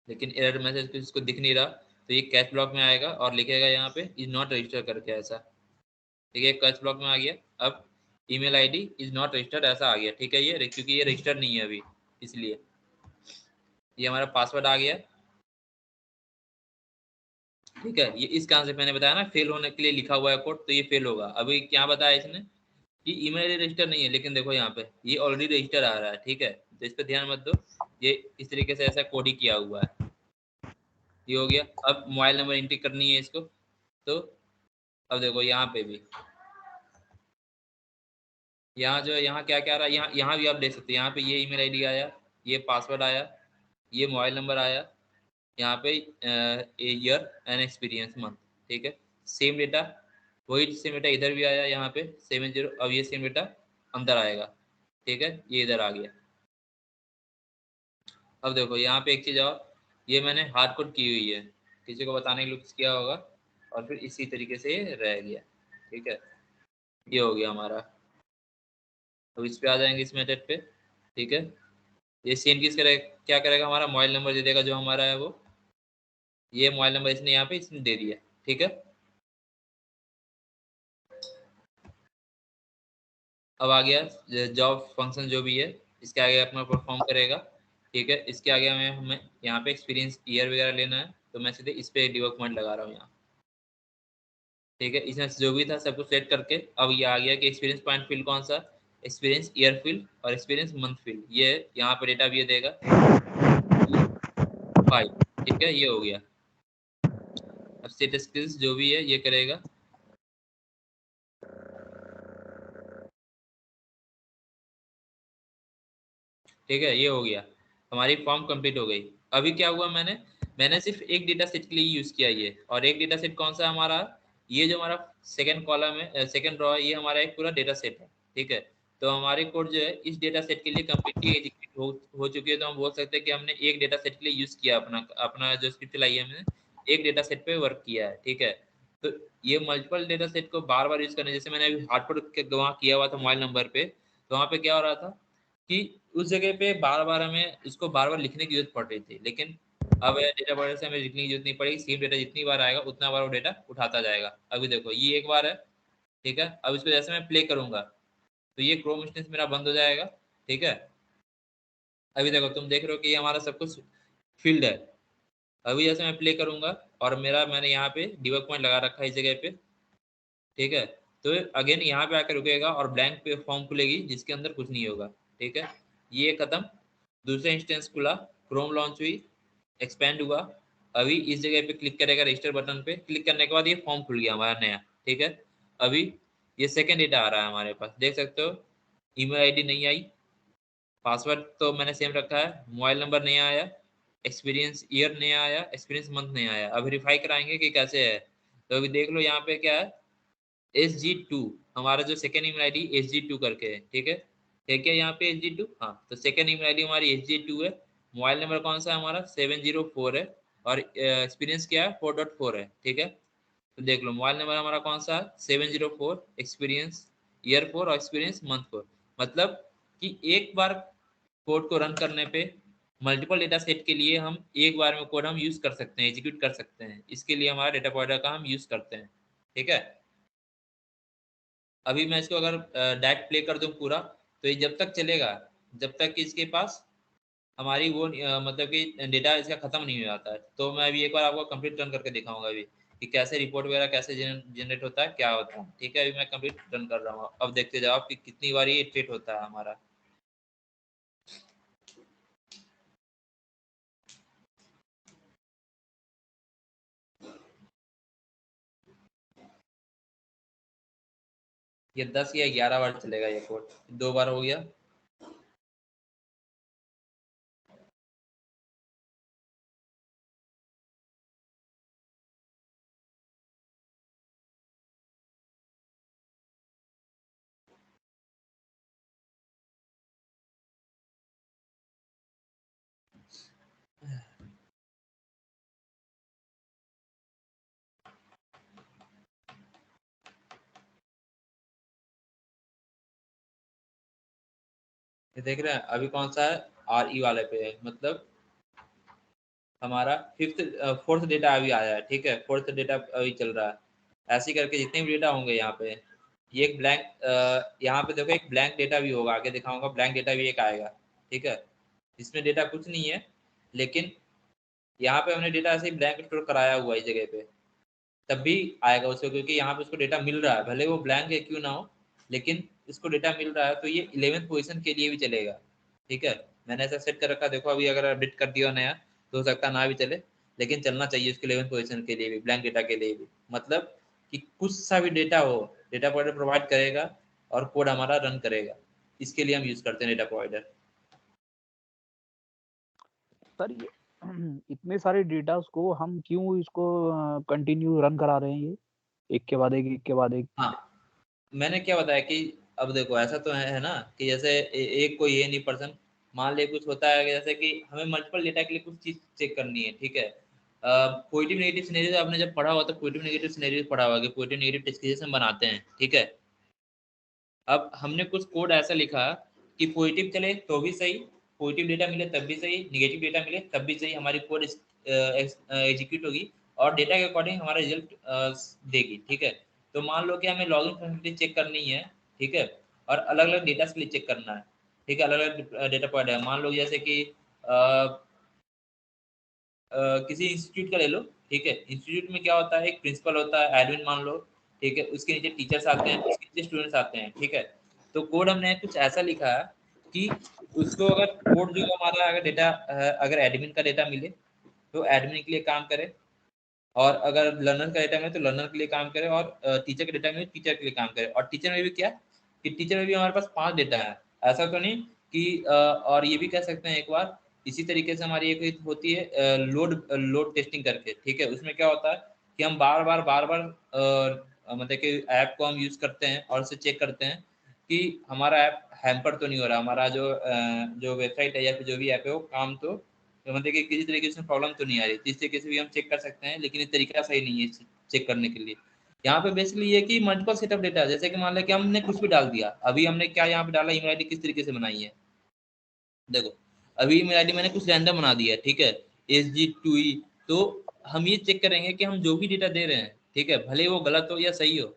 लेकिन एरर मैसेज कुछ इसको दिख नहीं रहा, तो ये कैच ब्लॉक में आएगा और लिखेगा यहाँ पे इज नॉट रजिस्टर करके ऐसा, ठीक है। कैच ब्लॉक में आ गया। अब email ID is not registered ऐसा आ गया, ठीक है। ये क्योंकि ये रजिस्टर्ड नहीं है अभी, इसलिए ये हमारा पासवर्ड आ गया, ठीक है। ये इस कारण से मैंने बताया ना फेल होने के लिए लिखा हुआ है कोड, तो ये फेल होगा। अभी क्या बताया इसने कि ईमेल आईडी रजिस्टर नहीं है, लेकिन देखो यहाँ पे ये ऑलरेडी रजिस्टर आ रहा है, ठीक है। तो इस पर ध्यान मत दो, ये इस तरीके से ऐसा कोड ही किया हुआ है। ये हो गया। अब मोबाइल नंबर एंट्री करनी है इसको, तो अब देखो यहाँ पे भी, यहाँ जो है यहाँ क्या क्या आ रहा है, यहाँ भी आप देख सकते हैं। यहाँ पे ये ईमेल आईडी आया, ये पासवर्ड आया, ये मोबाइल नंबर आया, यहाँ पे ईयर एंड एक्सपीरियंस मंथ, ठीक है। सेम डेटा, वही सेम डेटा इधर भी आया, यहाँ पे 70। अब ये सेम डेटा अंदर आएगा, ठीक है। ये इधर आ गया। अब देखो यहाँ पे एक चीज़ और, ये मैंने हार्ड कोड की हुई है, किसी को बताने के लिए कुछ किया होगा, और फिर इसी तरीके से ये रह गया, ठीक है। ये हो गया हमारा। अब इस पे आ जाएंगे इस मेथड पे, ठीक है। ये सेम किस करेगा, क्या करेगा, हमारा मोबाइल नंबर दे देगा जो हमारा है वो, ये मोबाइल नंबर इसने यहाँ पे इसने दे दिया, ठीक है। अब आ गया जॉब फंक्शन जो भी है, इसके आगे अपना परफॉर्म करेगा, ठीक है। इसके आगे हमें यहाँ पे एक्सपीरियंस ईयर वगैरह लेना है, तो मैं सीधे इस पे डिबग पॉइंट लगा रहा हूँ यहाँ, ठीक है। इसमें जो भी था सब कुछ सेट करके अब ये आ गया कि एक्सपीरियंस पॉइंट फील्ड कौन सा, एक्सपीरियंस ईयर फील्ड और एक्सपीरियंस मंथ फील्ड, ये यहाँ पे डेटा भी ये देगा 5, ठीक है। ये हो गया। अब सेट स्किल्स जो भी है ये करेगा, ठीक है। ये हो गया, हमारी फॉर्म कंप्लीट हो गई। अभी क्या हुआ, मैंने सिर्फ एक डेटा सेट के लिए यूज किया ये, और एक डेटा सेट कौन सा हमारा, ये जो हमारा सेकंड कॉलम है, सेकंड रो है, ये हमारा एक पूरा डेटा सेट है, ठीक है। तो हमारी कोड जो है इस डेटा सेट के लिए कम्प्लीटली एग्जीक्यूट हो चुकी है। तो हम बोल सकते हैं कि हमने एक डेटा सेट के लिए यूज किया, अपना जो स्क्रिप्ट लाई है हमने एक डेटा सेट पे वर्क किया है, ठीक है। तो ये मल्टीपल डेटा सेट को बार बार यूज करने, जैसे मैंने अभी हार्डकोड वहाँ किया हुआ था मोबाइल नंबर पे, तो वहाँ पे क्या हो रहा था कि उस जगह पे बार बार हमें इसको बार बार लिखने की जरूरत पड़ रही थी, लेकिन अब डेटा बड़े से हमें लिखने की जरूरत नहीं पड़ेगी। सेम डेटा जितनी बार आएगा उतना बार वो डेटा उठाता जाएगा। अभी देखो ये एक बार है, ठीक है। अब इसको जैसे मैं प्ले करूंगा तो ये क्रोम इंस्टेंस मेरा बंद हो जाएगा, ठीक है। अभी देखो तुम देख रहे हो कि ये हमारा सब कुछ फील्ड है। अभी जैसे मैं प्ले करूंगा और मैंने यहाँ पे डिबग पॉइंट लगा रखा है इस जगह पे, ठीक है। तो अगेन यहाँ पे आकर रुकेगा और ब्लैंक पे फॉर्म खुलेगी जिसके अंदर कुछ नहीं होगा, ठीक है। ये खत्म। दूसरा इंस्टेंस खुला, क्रोम लॉन्च हुई, एक्सपेंड हुआ। अभी इस जगह पे क्लिक करेगा, रजिस्टर बटन पे क्लिक करने के बाद ये फॉर्म खुल गया हमारा नया, ठीक है। अभी ये सेकंड डेटा आ रहा है हमारे पास, देख सकते हो। ईमेल आईडी नहीं आई, पासवर्ड तो मैंने सेम रखा है, मोबाइल नंबर नहीं आया, एक्सपीरियंस ईयर नहीं आया, एक्सपीरियंस मंथ नहीं आया। अब वेरीफाई कराएंगे कि कैसे है। तो अभी देख लो यहाँ पे क्या है, SG2 हमारा जो सेकेंड ईमेल आईडी SG2 करके है, ठीक है क्या यहाँ पे SG2, हाँ। तो सेकेंड ईमेल आईडी हमारी SG2 है। मोबाइल नंबर कौन सा है हमारा 704 है, और एक्सपीरियंस क्या है 4.4 है, ठीक है। तो देख लो मोबाइल नंबर हमारा कौन सा है 704, एक्सपीरियंस ईयर 4 और एक्सपीरियंस मंथ 4। मतलब कि एक बार कोड को रन करने पे मल्टीपल डेटा सेट के लिए हम एक बार में कोड हम यूज कर सकते हैं, एग्जीक्यूट कर सकते हैं। इसके लिए हमारा डेटा पॉइंटर का हम यूज करते हैं, ठीक है। अभी मैं इसको अगर डायरेक्ट प्ले कर दूं पूरा, तो ये जब तक चलेगा जब तक कि इसके पास हमारी वो मतलब कि डेटा इसका खत्म नहीं हो जाता है। तो मैं अभी एक बार आपको कंप्लीट रन करके दिखाऊंगा अभी कि कैसे रिपोर्ट वगैरह कैसे जनरेट होता है, क्या होता है, ठीक है। अभी मैं कंप्लीट रन कर रहा हूँ, अब देखते जाओ कि कितनी बार ये इटरेट होता है हमारा। ये 10 या 11 बार चलेगा ये कोड, 2 बार हो गया। ये देख रहे हैं अभी कौन सा है, RE वाले पे है, मतलब हमारा फोर्थ डेटा अभी आया है, ठीक है। फोर्थ डेटा अभी चल रहा है। ऐसे ही करके जितने भी डेटा होंगे यहाँ पे ये एक ब्लैंक, यहाँ पे देखो एक ब्लैंक डेटा भी होगा, आगे दिखाऊंगा, ब्लैंक डेटा भी एक आएगा, ठीक है। इसमें डेटा कुछ नहीं है, लेकिन यहाँ पे हमने डेटा ऐसे ही ब्लैंक स्टोर कराया हुआ है इस जगह पे, तब भी आएगा उसको, क्योंकि यहाँ पे उसको डेटा मिल रहा है, भले वो ब्लैंक है क्यों ना हो, लेकिन इसको डेटा मिल रहा है, तो ये 11th पोजीशन के लिए भी चलेगा, ठीक है। मैंने ऐसा सेट कर रखा, देखो अभी अगर अपडेट कर दिया नया तो हो सकता ना भी चले, लेकिन चलना चाहिए उसके 11th पोजीशन के लिए भी, ब्लैंक डेटा के लिए भी, मतलब कि कुछ सा भी डेटा हो, डेटा प्रोवाइडर प्रोवाइड करेगा और कोड हमारा रन करेगा, इसके लिए हम यूज करते हैं डेटा प्रोवाइडर। सर ये इतने सारे डेटास को हम क्यों इसको कंटिन्यू रन करा रहे हैं, ये एक के बाद एक? हाँ, मैंने क्या बताया कि अब देखो ऐसा तो है ना कि जैसे एक कोई ये नहीं पर्सन, मान ले कुछ होता है कि जैसे कि हमें मल्टीपल डेटा के लिए कुछ चीज चेक करनी है, ठीक है। पॉजिटिव नेगेटिव सिनेरियो आपने जब पढ़ा हुआ तो पॉजिटिव नेगेटिव सिनेरियो पढ़ा हुआ कि पॉजिटिव नेगेटिव टेस्ट केसेस हम बनाते हैं, ठीक है। अब हमने कुछ कोड ऐसा लिखा कि पॉजिटिव चले तो भी सही, पॉजिटिव डेटा मिले तब भी सही, निगेटिव डेटा मिले तब भी सही, हमारी कोड एग्जीक्यूट होगी और डेटा के अकॉर्डिंग हमारा रिजल्ट देगी, ठीक है। तो मान लो कि हमें लॉगिन फंक्शनलिटी चेक करनी है, ठीक है, और अलग अलग डेटा के लिए चेक करना है, ठीक है, अलग अलग डेटा पॉइंट है। मान लो जैसे कि किसी इंस्टीट्यूट का ले लो, ठीक है। इंस्टीट्यूट में क्या होता है, एक प्रिंसिपल होता है, एडमिन मान लो, ठीक है, उसके नीचे टीचर्स आते हैं, उसके नीचे स्टूडेंट्स आते हैं, ठीक है। तो कोड हमने कुछ ऐसा लिखा है कि उसको अगर कोड जो हमारा अगर डेटा अगर एडमिन का डेटा मिले तो एडमिन के लिए काम करे, और अगर लर्नर का डेटा मिले तो लर्नर के लिए काम करे, और टीचर का डेटा मिले टीचर के लिए काम करे। और टीचर में भी क्या कि टीचर में भी हमारे पास 5 डेटा है, ऐसा तो नहीं कि और ये भी कह सकते हैं एक बार, इसी तरीके से हमारी एक होती है लोड टेस्टिंग करके, ठीक है। उसमें क्या होता है कि हम बार बार मतलब कि ऐप को हम यूज करते हैं और उसे चेक करते हैं कि हमारा ऐप हैम्पर तो नहीं हो रहा, हमारा जो वेबसाइट है या फिर जो भी ऐप है वो काम तो मतलब कि किसी तरीके से प्रॉब्लम तो नहीं आ रही, इस तरीके से भी हम चेक कर सकते हैं, लेकिन ये तरीका सही नहीं है चेक करने के लिए। यहाँ पे बेसिकली ये कि मल्टीपल सेटअप डेटा, जैसे कि मान लें कि हमने कुछ भी डाल दिया, अभी हमने क्या यहाँ पे डाला, ईमेल आईडी किस तरीके से बनाई है, देखो अभी ईमेल आईडी मैंने कुछ रैंडम बना दिया है, ठीक है, SG2E। तो हम ये चेक करेंगे कि हम जो भी डेटा दे रहे हैं, ठीक है, भले वो गलत हो या सही हो,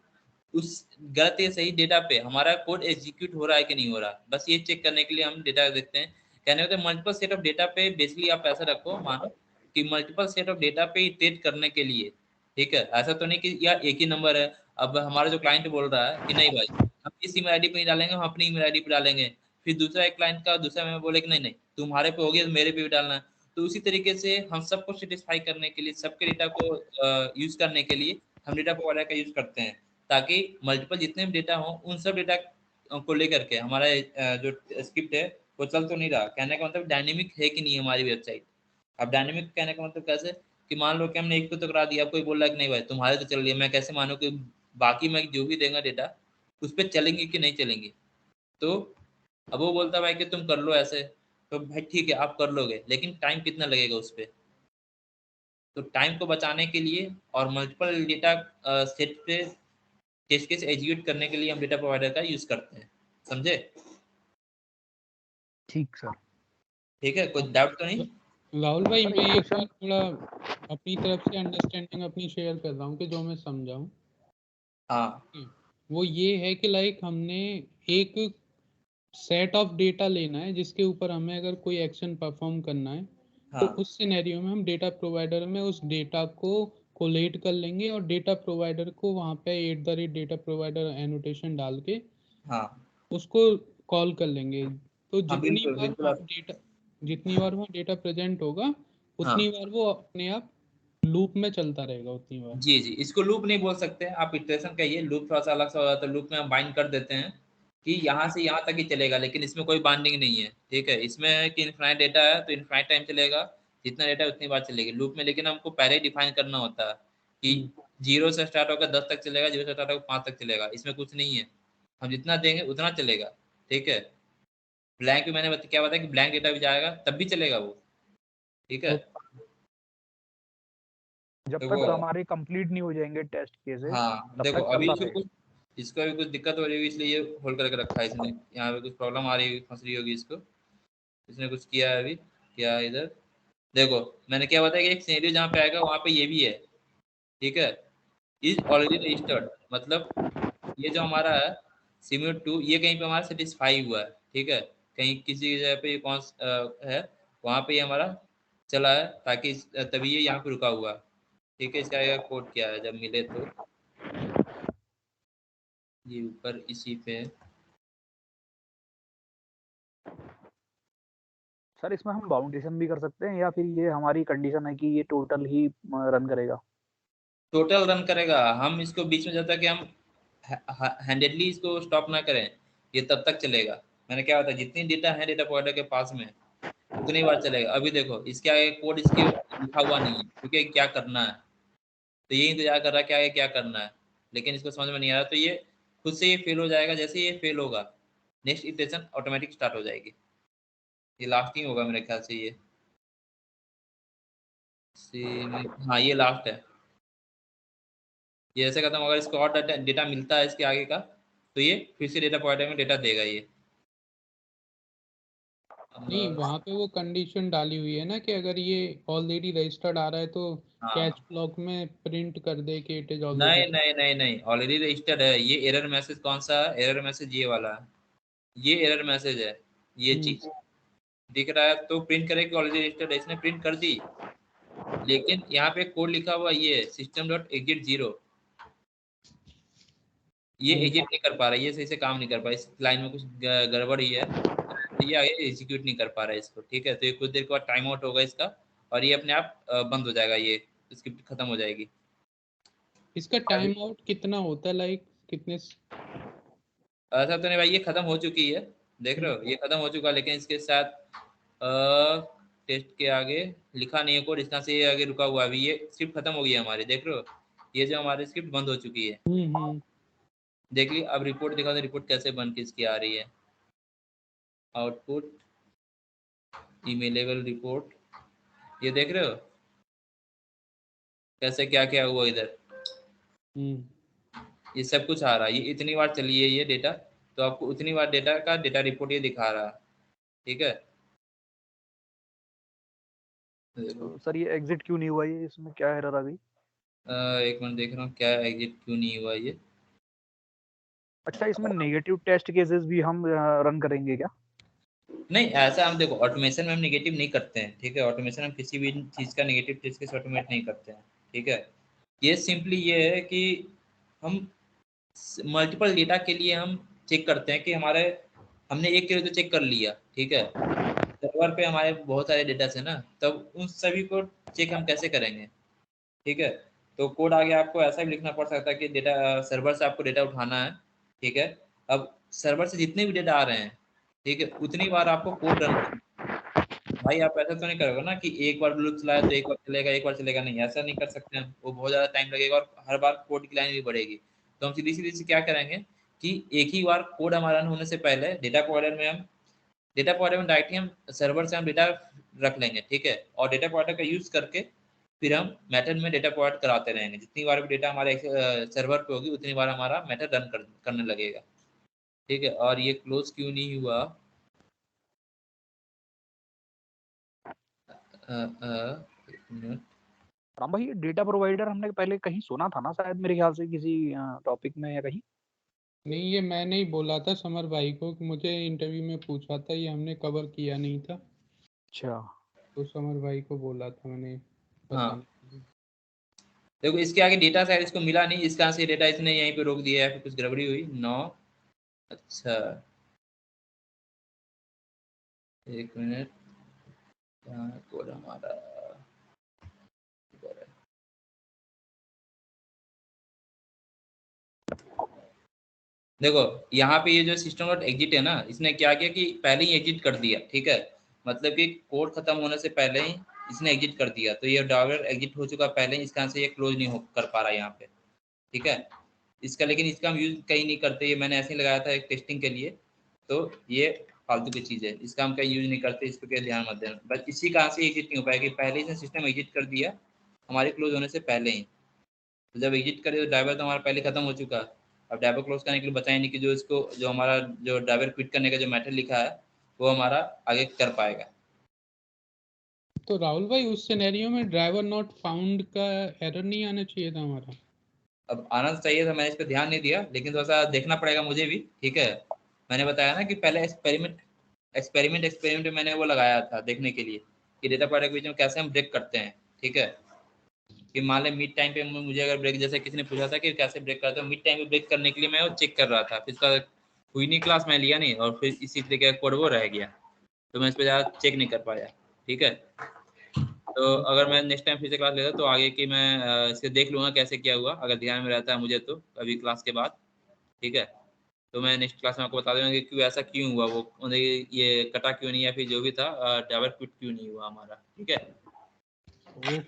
उस गलत या सही डेटा पे हमारा कोड एग्जीक्यूट हो रहा है कि नहीं हो रहा, बस ये चेक करने के लिए हम डेटा देखते हैं। कहने होते हैं मल्टीपल सेट ऑफ डेटा पे बेसिकली आप ऐसा रखो, मानो कि मल्टीपल सेट ऑफ डेटा पे ट्रेड करने के लिए, ठीक है। ऐसा तो नहीं कि यार एक ही नंबर है, अब हमारा जो क्लाइंट बोल रहा है कि नहीं भाई हम इस ईमेल आईडी पे नहीं डालेंगे, हम अपनी ईमेल आईडी पे डालेंगे, फिर दूसरा एक क्लाइंट का दूसरा में बोले कि नहीं नहीं तुम्हारे पे हो गया तो मेरे पे भी डालना है। तो उसी तरीके से हम सबको सेटिस्फाई करने के लिए, सबके डेटा को यूज करने के लिए हम डेटा प्रोवाइडर का यूज करते हैं, ताकि मल्टीपल जितने भी डेटा हो उन सब डेटा को लेकर के हमारा जो स्क्रिप्ट है वो चल तो नहीं रहा। कहने का मतलब डायनेमिक है कि नहीं हमारी वेबसाइट। अब डायनेमिक कहने का मतलब कैसे कि मान लो कि हमने एक तो करा दिया, कोई बोल रहा है कि नहीं भाई तुम्हारे तो चल रही है, मैं कैसे मानूं कि बाकी मैं जो भी देगा डेटा उस पर चलेंगे कि नहीं चलेंगे। तो अब वो बोलता है भाई कि तुम कर लो ऐसे, तो भाई ठीक है आप कर लोगे, लेकिन टाइम कितना लगेगा उस पर। तो टाइम को बचाने के लिए और मल्टीपल डेटा सेट पे टेस्ट केस एग्जीक्यूट करने के लिए हम डेटा प्रोवाइडर का यूज करते हैं, समझे? ठीक सर। ठीक है, कोई डाउट तो नहीं? राहुल भाई सर, मैं एक एक क्वेश्चन। बार थोड़ा अपनी तरफ से अंडरस्टैंडिंग अपनी शेयर कर रहा हूँ कि जो मैं समझा हूँ। हाँ वो ये है कि लाइक हमने एक सेट ऑफ डेटा लेना है जिसके ऊपर हमें अगर कोई एक्शन परफॉर्म करना है, तो हाँ उस सिनेरियो में हम डेटा प्रोवाइडर में उस डेटा को कोलेट कर लेंगे और डेटा प्रोवाइडर को वहाँ पे @डेटा प्रोवाइडर एनोटेशन डाल के हाँ उसको कॉल कर लेंगे। तो हाँ, बिल्कुल बिल्कुल आप जितनी बार वहाँ डेटा प्रेजेंट होगा हाँ उतनी बार वो अपने आप लूप में चलता रहेगा उतनी बार। जी जी, इसको लूप नहीं बोल सकते, आप इटरेशन कहिए, लूप थोड़ा सा अलग सा होगा, तो लूप में हम बाइंड कर देते हैं कि यहाँ से यहाँ तक ही चलेगा, लेकिन इसमें कोई बाइंडिंग नहीं है, ठीक है। इसमें है कि इनफाइनाइट डेटा है तो इनफाइनाइट टाइम चलेगा, जितना डेटा उतनी बार चलेगी लूप में, लेकिन हमको पहले ही डिफाइन करना होता है कि 0 से स्टार्ट होकर 10 तक चलेगा, 0 से स्टार्ट होकर 5 तक चलेगा, इसमें कुछ नहीं है, हम जितना देंगे उतना चलेगा, ठीक है। ब्लैंक भी मैंने क्या बताया कि ब्लैंक डेटा भी जाएगा तब भी चलेगा वो, ठीक है। जब तो वो तक है। हमारे कंप्लीट नहीं हो जाएंगे टेस्ट केसेस हाँ तब देखो तक अभी चलता इसको रहेगा। कुछ, इसको अभी कुछ दिक्कत हो रही होगी इसलिए ये होल्ड करके रखा है इसने, यहाँ पे कुछ प्रॉब्लम आ रही होगी, फंस रही होगी इसको, इसने कुछ किया है अभी। क्या है इधर, देखो मैंने क्या बताया कि एक सिनेरियो जहाँ पे आएगा वहाँ पे ये भी है, ठीक है, इज ऑलरेडी रजिस्टर्ड, मतलब ये जो हमारा है सिम्यूलेट 2 ये कहीं पे हमारा सेटिस्फाई हुआ है, ठीक है, कहीं किसी जगह पे ये कौन है वहाँ पे ये हमारा चला है, ताकि तभी ये यहाँ पे रुका हुआ है, ठीक है। इसका कोड क्या है जब मिले तो ये ऊपर इसी पे सर इसमें हम बाउंडेशन भी कर सकते हैं या फिर ये हमारी कंडीशन है कि ये टोटल ही रन करेगा? टोटल रन करेगा। हम इसको बीच में जब तक कि हम हैंडेडली इसको स्टॉप ना करें ये तब तक चलेगा। मैंने क्या बताया, जितनी डेटा है डेटा प्रोवाइडर के पास में उतनी बार चलेगा। अभी देखो इसके आगे कोड इसके लिखा हुआ नहीं है क्योंकि क्या करना है, तो ये इंतजार कर रहा है क्या आगे क्या करना है, लेकिन इसको समझ में नहीं आ रहा, तो ये खुद से ये फेल हो जाएगा। जैसे ये फेल होगा नेक्स्ट इटरेशन ऑटोमेटिक स्टार्ट हो जाएगी। ये लास्टिंग होगा मेरे ख्याल से ये हाँ ये लास्ट है। ये ऐसे खत्म होगा, इसको और डेटा मिलता है इसके आगे का तो ये फिर से डेटा प्रोवाइडर में डेटा देगा ये। नहीं, वहाँ पे वो कंडीशन डाली हुई है ना कि अगर ये ऑलरेडी रजिस्टर्ड आ रहा है तो हाँ कैच ब्लॉक में प्रिंट कर दे कि इट इज नहीं ऑलरेडी। नहीं नहीं नहीं ऑलरेडी रजिस्टर्ड है। ये एरर मैसेज कौन सा है, एरर मैसेज ये वाला है, ये एरर मैसेज है, ये चीज दिख रहा है तो प्रिंट करे कि ऑलरेडी रजिस्टर्ड है। इसने प्रिंट कर दी, लेकिन यहाँ पे कोड लिखा हुआ ये सिस्टम डॉट एग्जिट 0 ये एग्जिट नहीं कर पा रहा है, ये सही से काम नहीं कर पा रहा है, इस लाइन में कुछ गड़बड़ ही है, तो ये आगे एग्जीक्यूट नहीं कर पा रहा है इसको, ठीक है। तो ये कुछ देर के बाद टाइम आउट होगा इसका और ये अपने आप बंद हो जाएगा, ये स्क्रिप्ट खत्म हो जाएगी। इसका टाइम आउट कितना होता है, लाइक कितने? ऐसा तो नहीं भाई, ये खत्म हो चुकी है, देख रहे हो ये खत्म हो चुका है, लेकिन इसके साथ टेस्ट के आगे लिखा नहीं है कोड, इसका से ये आगे रुका हुआ है। अभी ये स्क्रिप्ट खत्म हो गई है हमारी, देख रहे हो ये जो हमारी स्क्रिप्ट बंद हो चुकी है। देख ली। अब रिपोर्ट दिखा दो, रिपोर्ट कैसे बन के इसकी आ रही है। आउटपुट ईमेलेबल रिपोर्ट, ये देख रहे हो कैसे क्या क्या हुआ इधर, ये सब कुछ आ रहा है। ये इतनी बार चली है ये डेटा, तो आपको उतनी बार डेटा का डेटा रिपोर्ट ये दिखा रहा है, ठीक है। तो सर ये एग्जिट क्यों नहीं हुआ, ये इसमें क्या एरर आ गई? एक मिनट देख रहा हूँ क्या एग्जिट क्यों नहीं हुआ ये। अच्छा इसमें नेगेटिव टेस्ट केसेस भी हम रन करेंगे क्या? नहीं ऐसा हम देखो ऑटोमेशन में हम नेगेटिव नहीं करते हैं, ठीक है। ऑटोमेशन हम किसी भी चीज़ का नेगेटिव टेस्ट केस ऑटोमेट नहीं करते हैं, ठीक है। ये सिंपली ये है कि हम मल्टीपल डेटा के लिए हम चेक करते हैं कि हमारे हमने एक के लिए तो चेक कर लिया, ठीक है, सर्वर पे हमारे बहुत सारे डेटा है ना, तब उन सभी को चेक हम कैसे करेंगे, ठीक है। तो कोड आगे आपको ऐसा भी लिखना पड़ सकता है कि डेटा सर्वर से आपको डेटा उठाना है, ठीक है। अब सर्वर से जितने भी डेटा आ रहे हैं, ठीक है, उतनी बार आपको कोड रन करना। भाई आप ऐसा तो नहीं करोगे ना कि एक बार लूप चलाया तो एक बार चलेगा एक बार चलेगा, नहीं ऐसा नहीं कर सकते हम, वो बहुत ज़्यादा टाइम लगेगा और हर बार कोड की लाइन भी बढ़ेगी। तो हम सीधी सीधी से क्या करेंगे कि एक ही बार कोड हमारा रन होने से पहले डेटा प्रोवाइडर में हम डायरेक्टली हम सर्वर से हम डेटा रख लेंगे, ठीक है, और डेटा प्रोवाइडर का यूज़ करके फिर हम मेथड में डेटा प्रोवाइड कराते रहेंगे। जितनी बार भी डेटा हमारे सर्वर पे होगी उतनी बार हमारा मेथड रन करने लगेगा, ठीक है। और ये क्लोज क्यों नहीं हुआ, एक मिनट। राम भाई ये डेटा प्रोवाइडर हमने पहले कहीं सुना था ना शायद, मेरे ख्याल से किसी टॉपिक में या कहीं। नहीं, ये मैंने ही बोला था समर भाई को कि मुझे इंटरव्यू में पूछा था, ये हमने कवर किया नहीं था, अच्छा तो समर भाई को बोला था मैंने हाँ बताने के लिए। देखो इसके आगे डेटा शायद इसको मिला नहीं, इसका से डेटा इसने यहीं पे रोक दिया है, फिर कुछ गड़बड़ी हुई 9। अच्छा एक मिनट, कहाँ है कोड हमारा, इधर है। देखो यहाँ पे ये जो सिस्टम डॉट एग्जिट है ना, इसने क्या किया कि पहले ही एग्जिट कर दिया, ठीक है, मतलब कि कोड खत्म होने से पहले ही इसने एग्जिट कर दिया, तो ये ड्राइवर एग्जिट हो चुका पहले ही, इसका से ये क्लोज नहीं हो कर पा रहा है यहाँ पे, ठीक है। इसका लेकिन इसका हम यूज कहीं नहीं करते, ये मैंने ऐसे ही लगाया था एक टेस्टिंग के लिए, तो ये फालतू की चीज़ है, इसका हम कहीं यूज नहीं करते, इस पर क्या ध्यान मत देना। बस इसी कहाँ से एग्जिट नहीं हो पाएगी, पहले ही सिस्टम एग्जिट कर दिया हमारे क्लोज होने से पहले ही, तो जब एग्जिट करे तो ड्राइवर तो हमारा पहले खत्म हो चुका है। अब ड्राइवर क्लोज करने के लिए बचा ही नहीं कि जो इसको जो हमारा जो ड्राइवर क्विट करने का जो मेथड लिखा है वो हमारा आगे कर पाएगा। तो राहुल भाई उस सिनेरियो में ड्राइवर नॉट फाउंड का एरर नहीं आना चाहिए था हमारा। अब आना तो चाहिए था, मैंने इस पर ध्यान नहीं दिया, लेकिन थोड़ा सा देखना पड़ेगा मुझे भी, ठीक है। मैंने बताया ना कि पहले एक्सपेरिमेंट मैंने वो लगाया था देखने के लिए कि डेटा प्रोवाइडर के बीच में कैसे हम ब्रेक करते हैं, ठीक है। कि मान लें मिड टाइम पे मुझे अगर ब्रेक, जैसे किसी ने पूछा था कि कैसे ब्रेक करते हो, मिड टाइम पे ब्रेक करने के लिए मैं वो चेक कर रहा था, फिर इसका हुई नहीं क्लास, मैं लिया नहीं, और फिर इसी तरीके का कोड वो रह गया, तो मैं इस पर ज़्यादा चेक नहीं कर पाया, ठीक है। तो अगर मैं नेक्स्ट टाइम फिर से क्लास लेता तो आगे की मैं इसे देख लूँगा कैसे क्या हुआ, अगर ध्यान में रहता है मुझे तो अभी क्लास के बाद, ठीक है। तो मैं नेक्स्ट क्लास में आपको बता दूंगा कि क्यों ऐसा क्यों हुआ, वो ये कटा क्यों नहीं, या फिर जो भी था डाइवर क्विट क्यों नहीं हुआ हमारा, ठीक है। ओके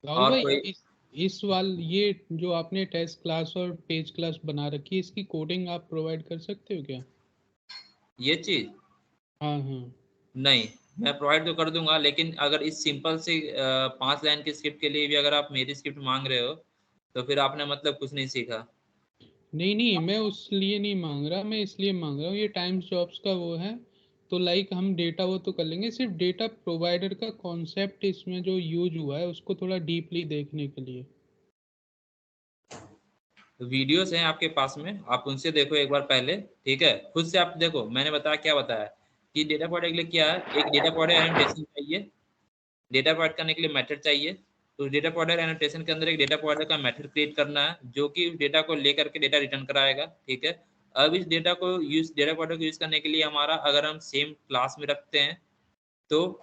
राहुल और भाई, कोई इस वाल ये जो आपने टेस्ट क्लास और पेज क्लास बना रखी है, इसकी कोडिंग आप प्रोवाइड कर सकते हो क्या? ये चीज़ हाँ हाँ। नहीं, मैं प्रोवाइड तो कर दूंगा, लेकिन अगर इस सिंपल से 5 लाइन की स्क्रिप्ट के लिए भी अगर आप मेरी स्क्रिप्ट मांग रहे हो तो फिर आपने मतलब कुछ नहीं सीखा। नहीं नहीं, मैं उस लिए नहीं मांग रहा, मैं इसलिए मांग रहा हूँ, ये टाइम्स जॉब्स का वो है, तो लाइक हम डेटा वो तो कर लेंगे, सिर्फ डेटा प्रोवाइडर का कॉन्सेप्ट इसमें जो यूज हुआ है उसको थोड़ा डीपली देखने के लिए। वीडियोस हैं आपके पास में, आप उनसे देखो एक बार पहले, ठीक है। खुद से आप देखो, मैंने बताया क्या बताया कि डेटा प्रोवाइडर के लिए क्या है, एक डेटा प्रोवाइडर एनोटेशन चाहिए, डेटा प्रोवाइड करने के लिए मेथड चाहिए। तो डेटा प्रोवाइडर एनोटेशन के अंदर एक डेटा प्रोवाइडर का मेथड क्रिएट करना है जो कि डेटा को लेकर के डेटा रिटर्न कराएगा, ठीक है। अब इस डेटा प्रोवाइडर को यूज करने के लिए हमारा, अगर हम सेम क्लास में रखते हैं तो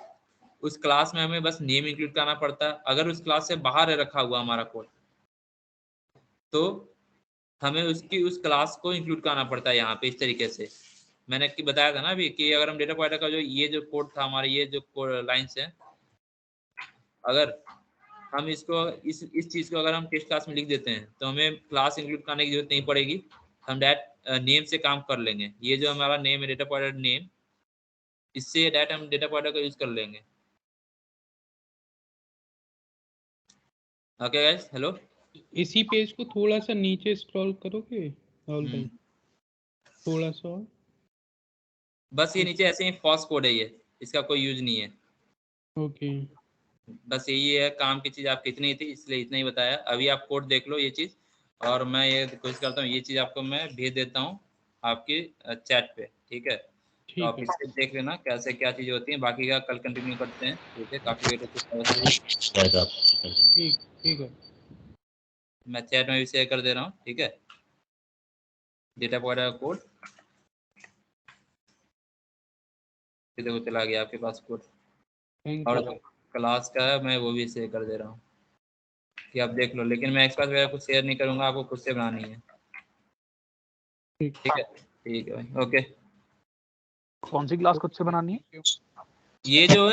उस क्लास में हमें बस नेम इंक्लूड करना पड़ता है। अगर उस क्लास से बाहर है रखा हुआ हमारा कोड, तो हमें उसकी उस क्लास को इंक्लूड करना पड़ता है यहाँ पे, इस तरीके से। मैंने कि बताया था ना अभी कि अगर हम डेटा प्रोवाइडर का जो ये जो कोड था हमारे, ये जो लाइन्स है, अगर हम इसको इस चीज़ को अगर हम टेस्ट क्लास में लिख देते हैं तो हमें क्लास इंक्लूड करने की जरूरत नहीं पड़ेगी, हम डायरेक्ट नेम से काम कर लेंगे। ये जो हमारा नेम है डेटा प्रोवाइडर नेम, इससे डायरेक्ट हम डेटा प्रोवाइडर का यूज कर लेंगे। Okay guys, hello. इसी पेज को थोड़ा सा नीचे स्क्रॉल करोगे राहुल भाई, थोड़ा सा और? बस ये नीचे ऐसे ही फॉल्स कोड है, ये इसका कोई यूज नहीं है। ओके बस यही है काम की चीज़, आपकी इतनी ही थी इसलिए इतना ही बताया। अभी आप कोड देख लो ये चीज़, और मैं ये कोशिश करता हूँ ये चीज़ आपको मैं भेज देता हूँ आपकी चैट पे, ठीक है। तो ठीक आप है। इससे देख लेना कैसे क्या चीज़ें होती हैं, बाकी का कल कंटिन्यू करते हैं, ठीक है। काफ़ी लेट हो चुका है। ठीक ठीक है। मैं चैट में भी शेयर कर दे रहा हूँ, ठीक है, डेटा प्रोवाइडर का कोड। फिर देखो चला गया आपके पास कोड, थैंक और यू। क्लास का है मैं वो भी शेयर कर दे रहा हूँ कि आप देख लो, लेकिन मैं एक्सपास वगैरह कुछ शेयर नहीं करूँगा, आपको खुद से बनानी है, ठीक ठीक है भाई, ओके। कौन सी क्लास खुद से बनानी है? ये जो है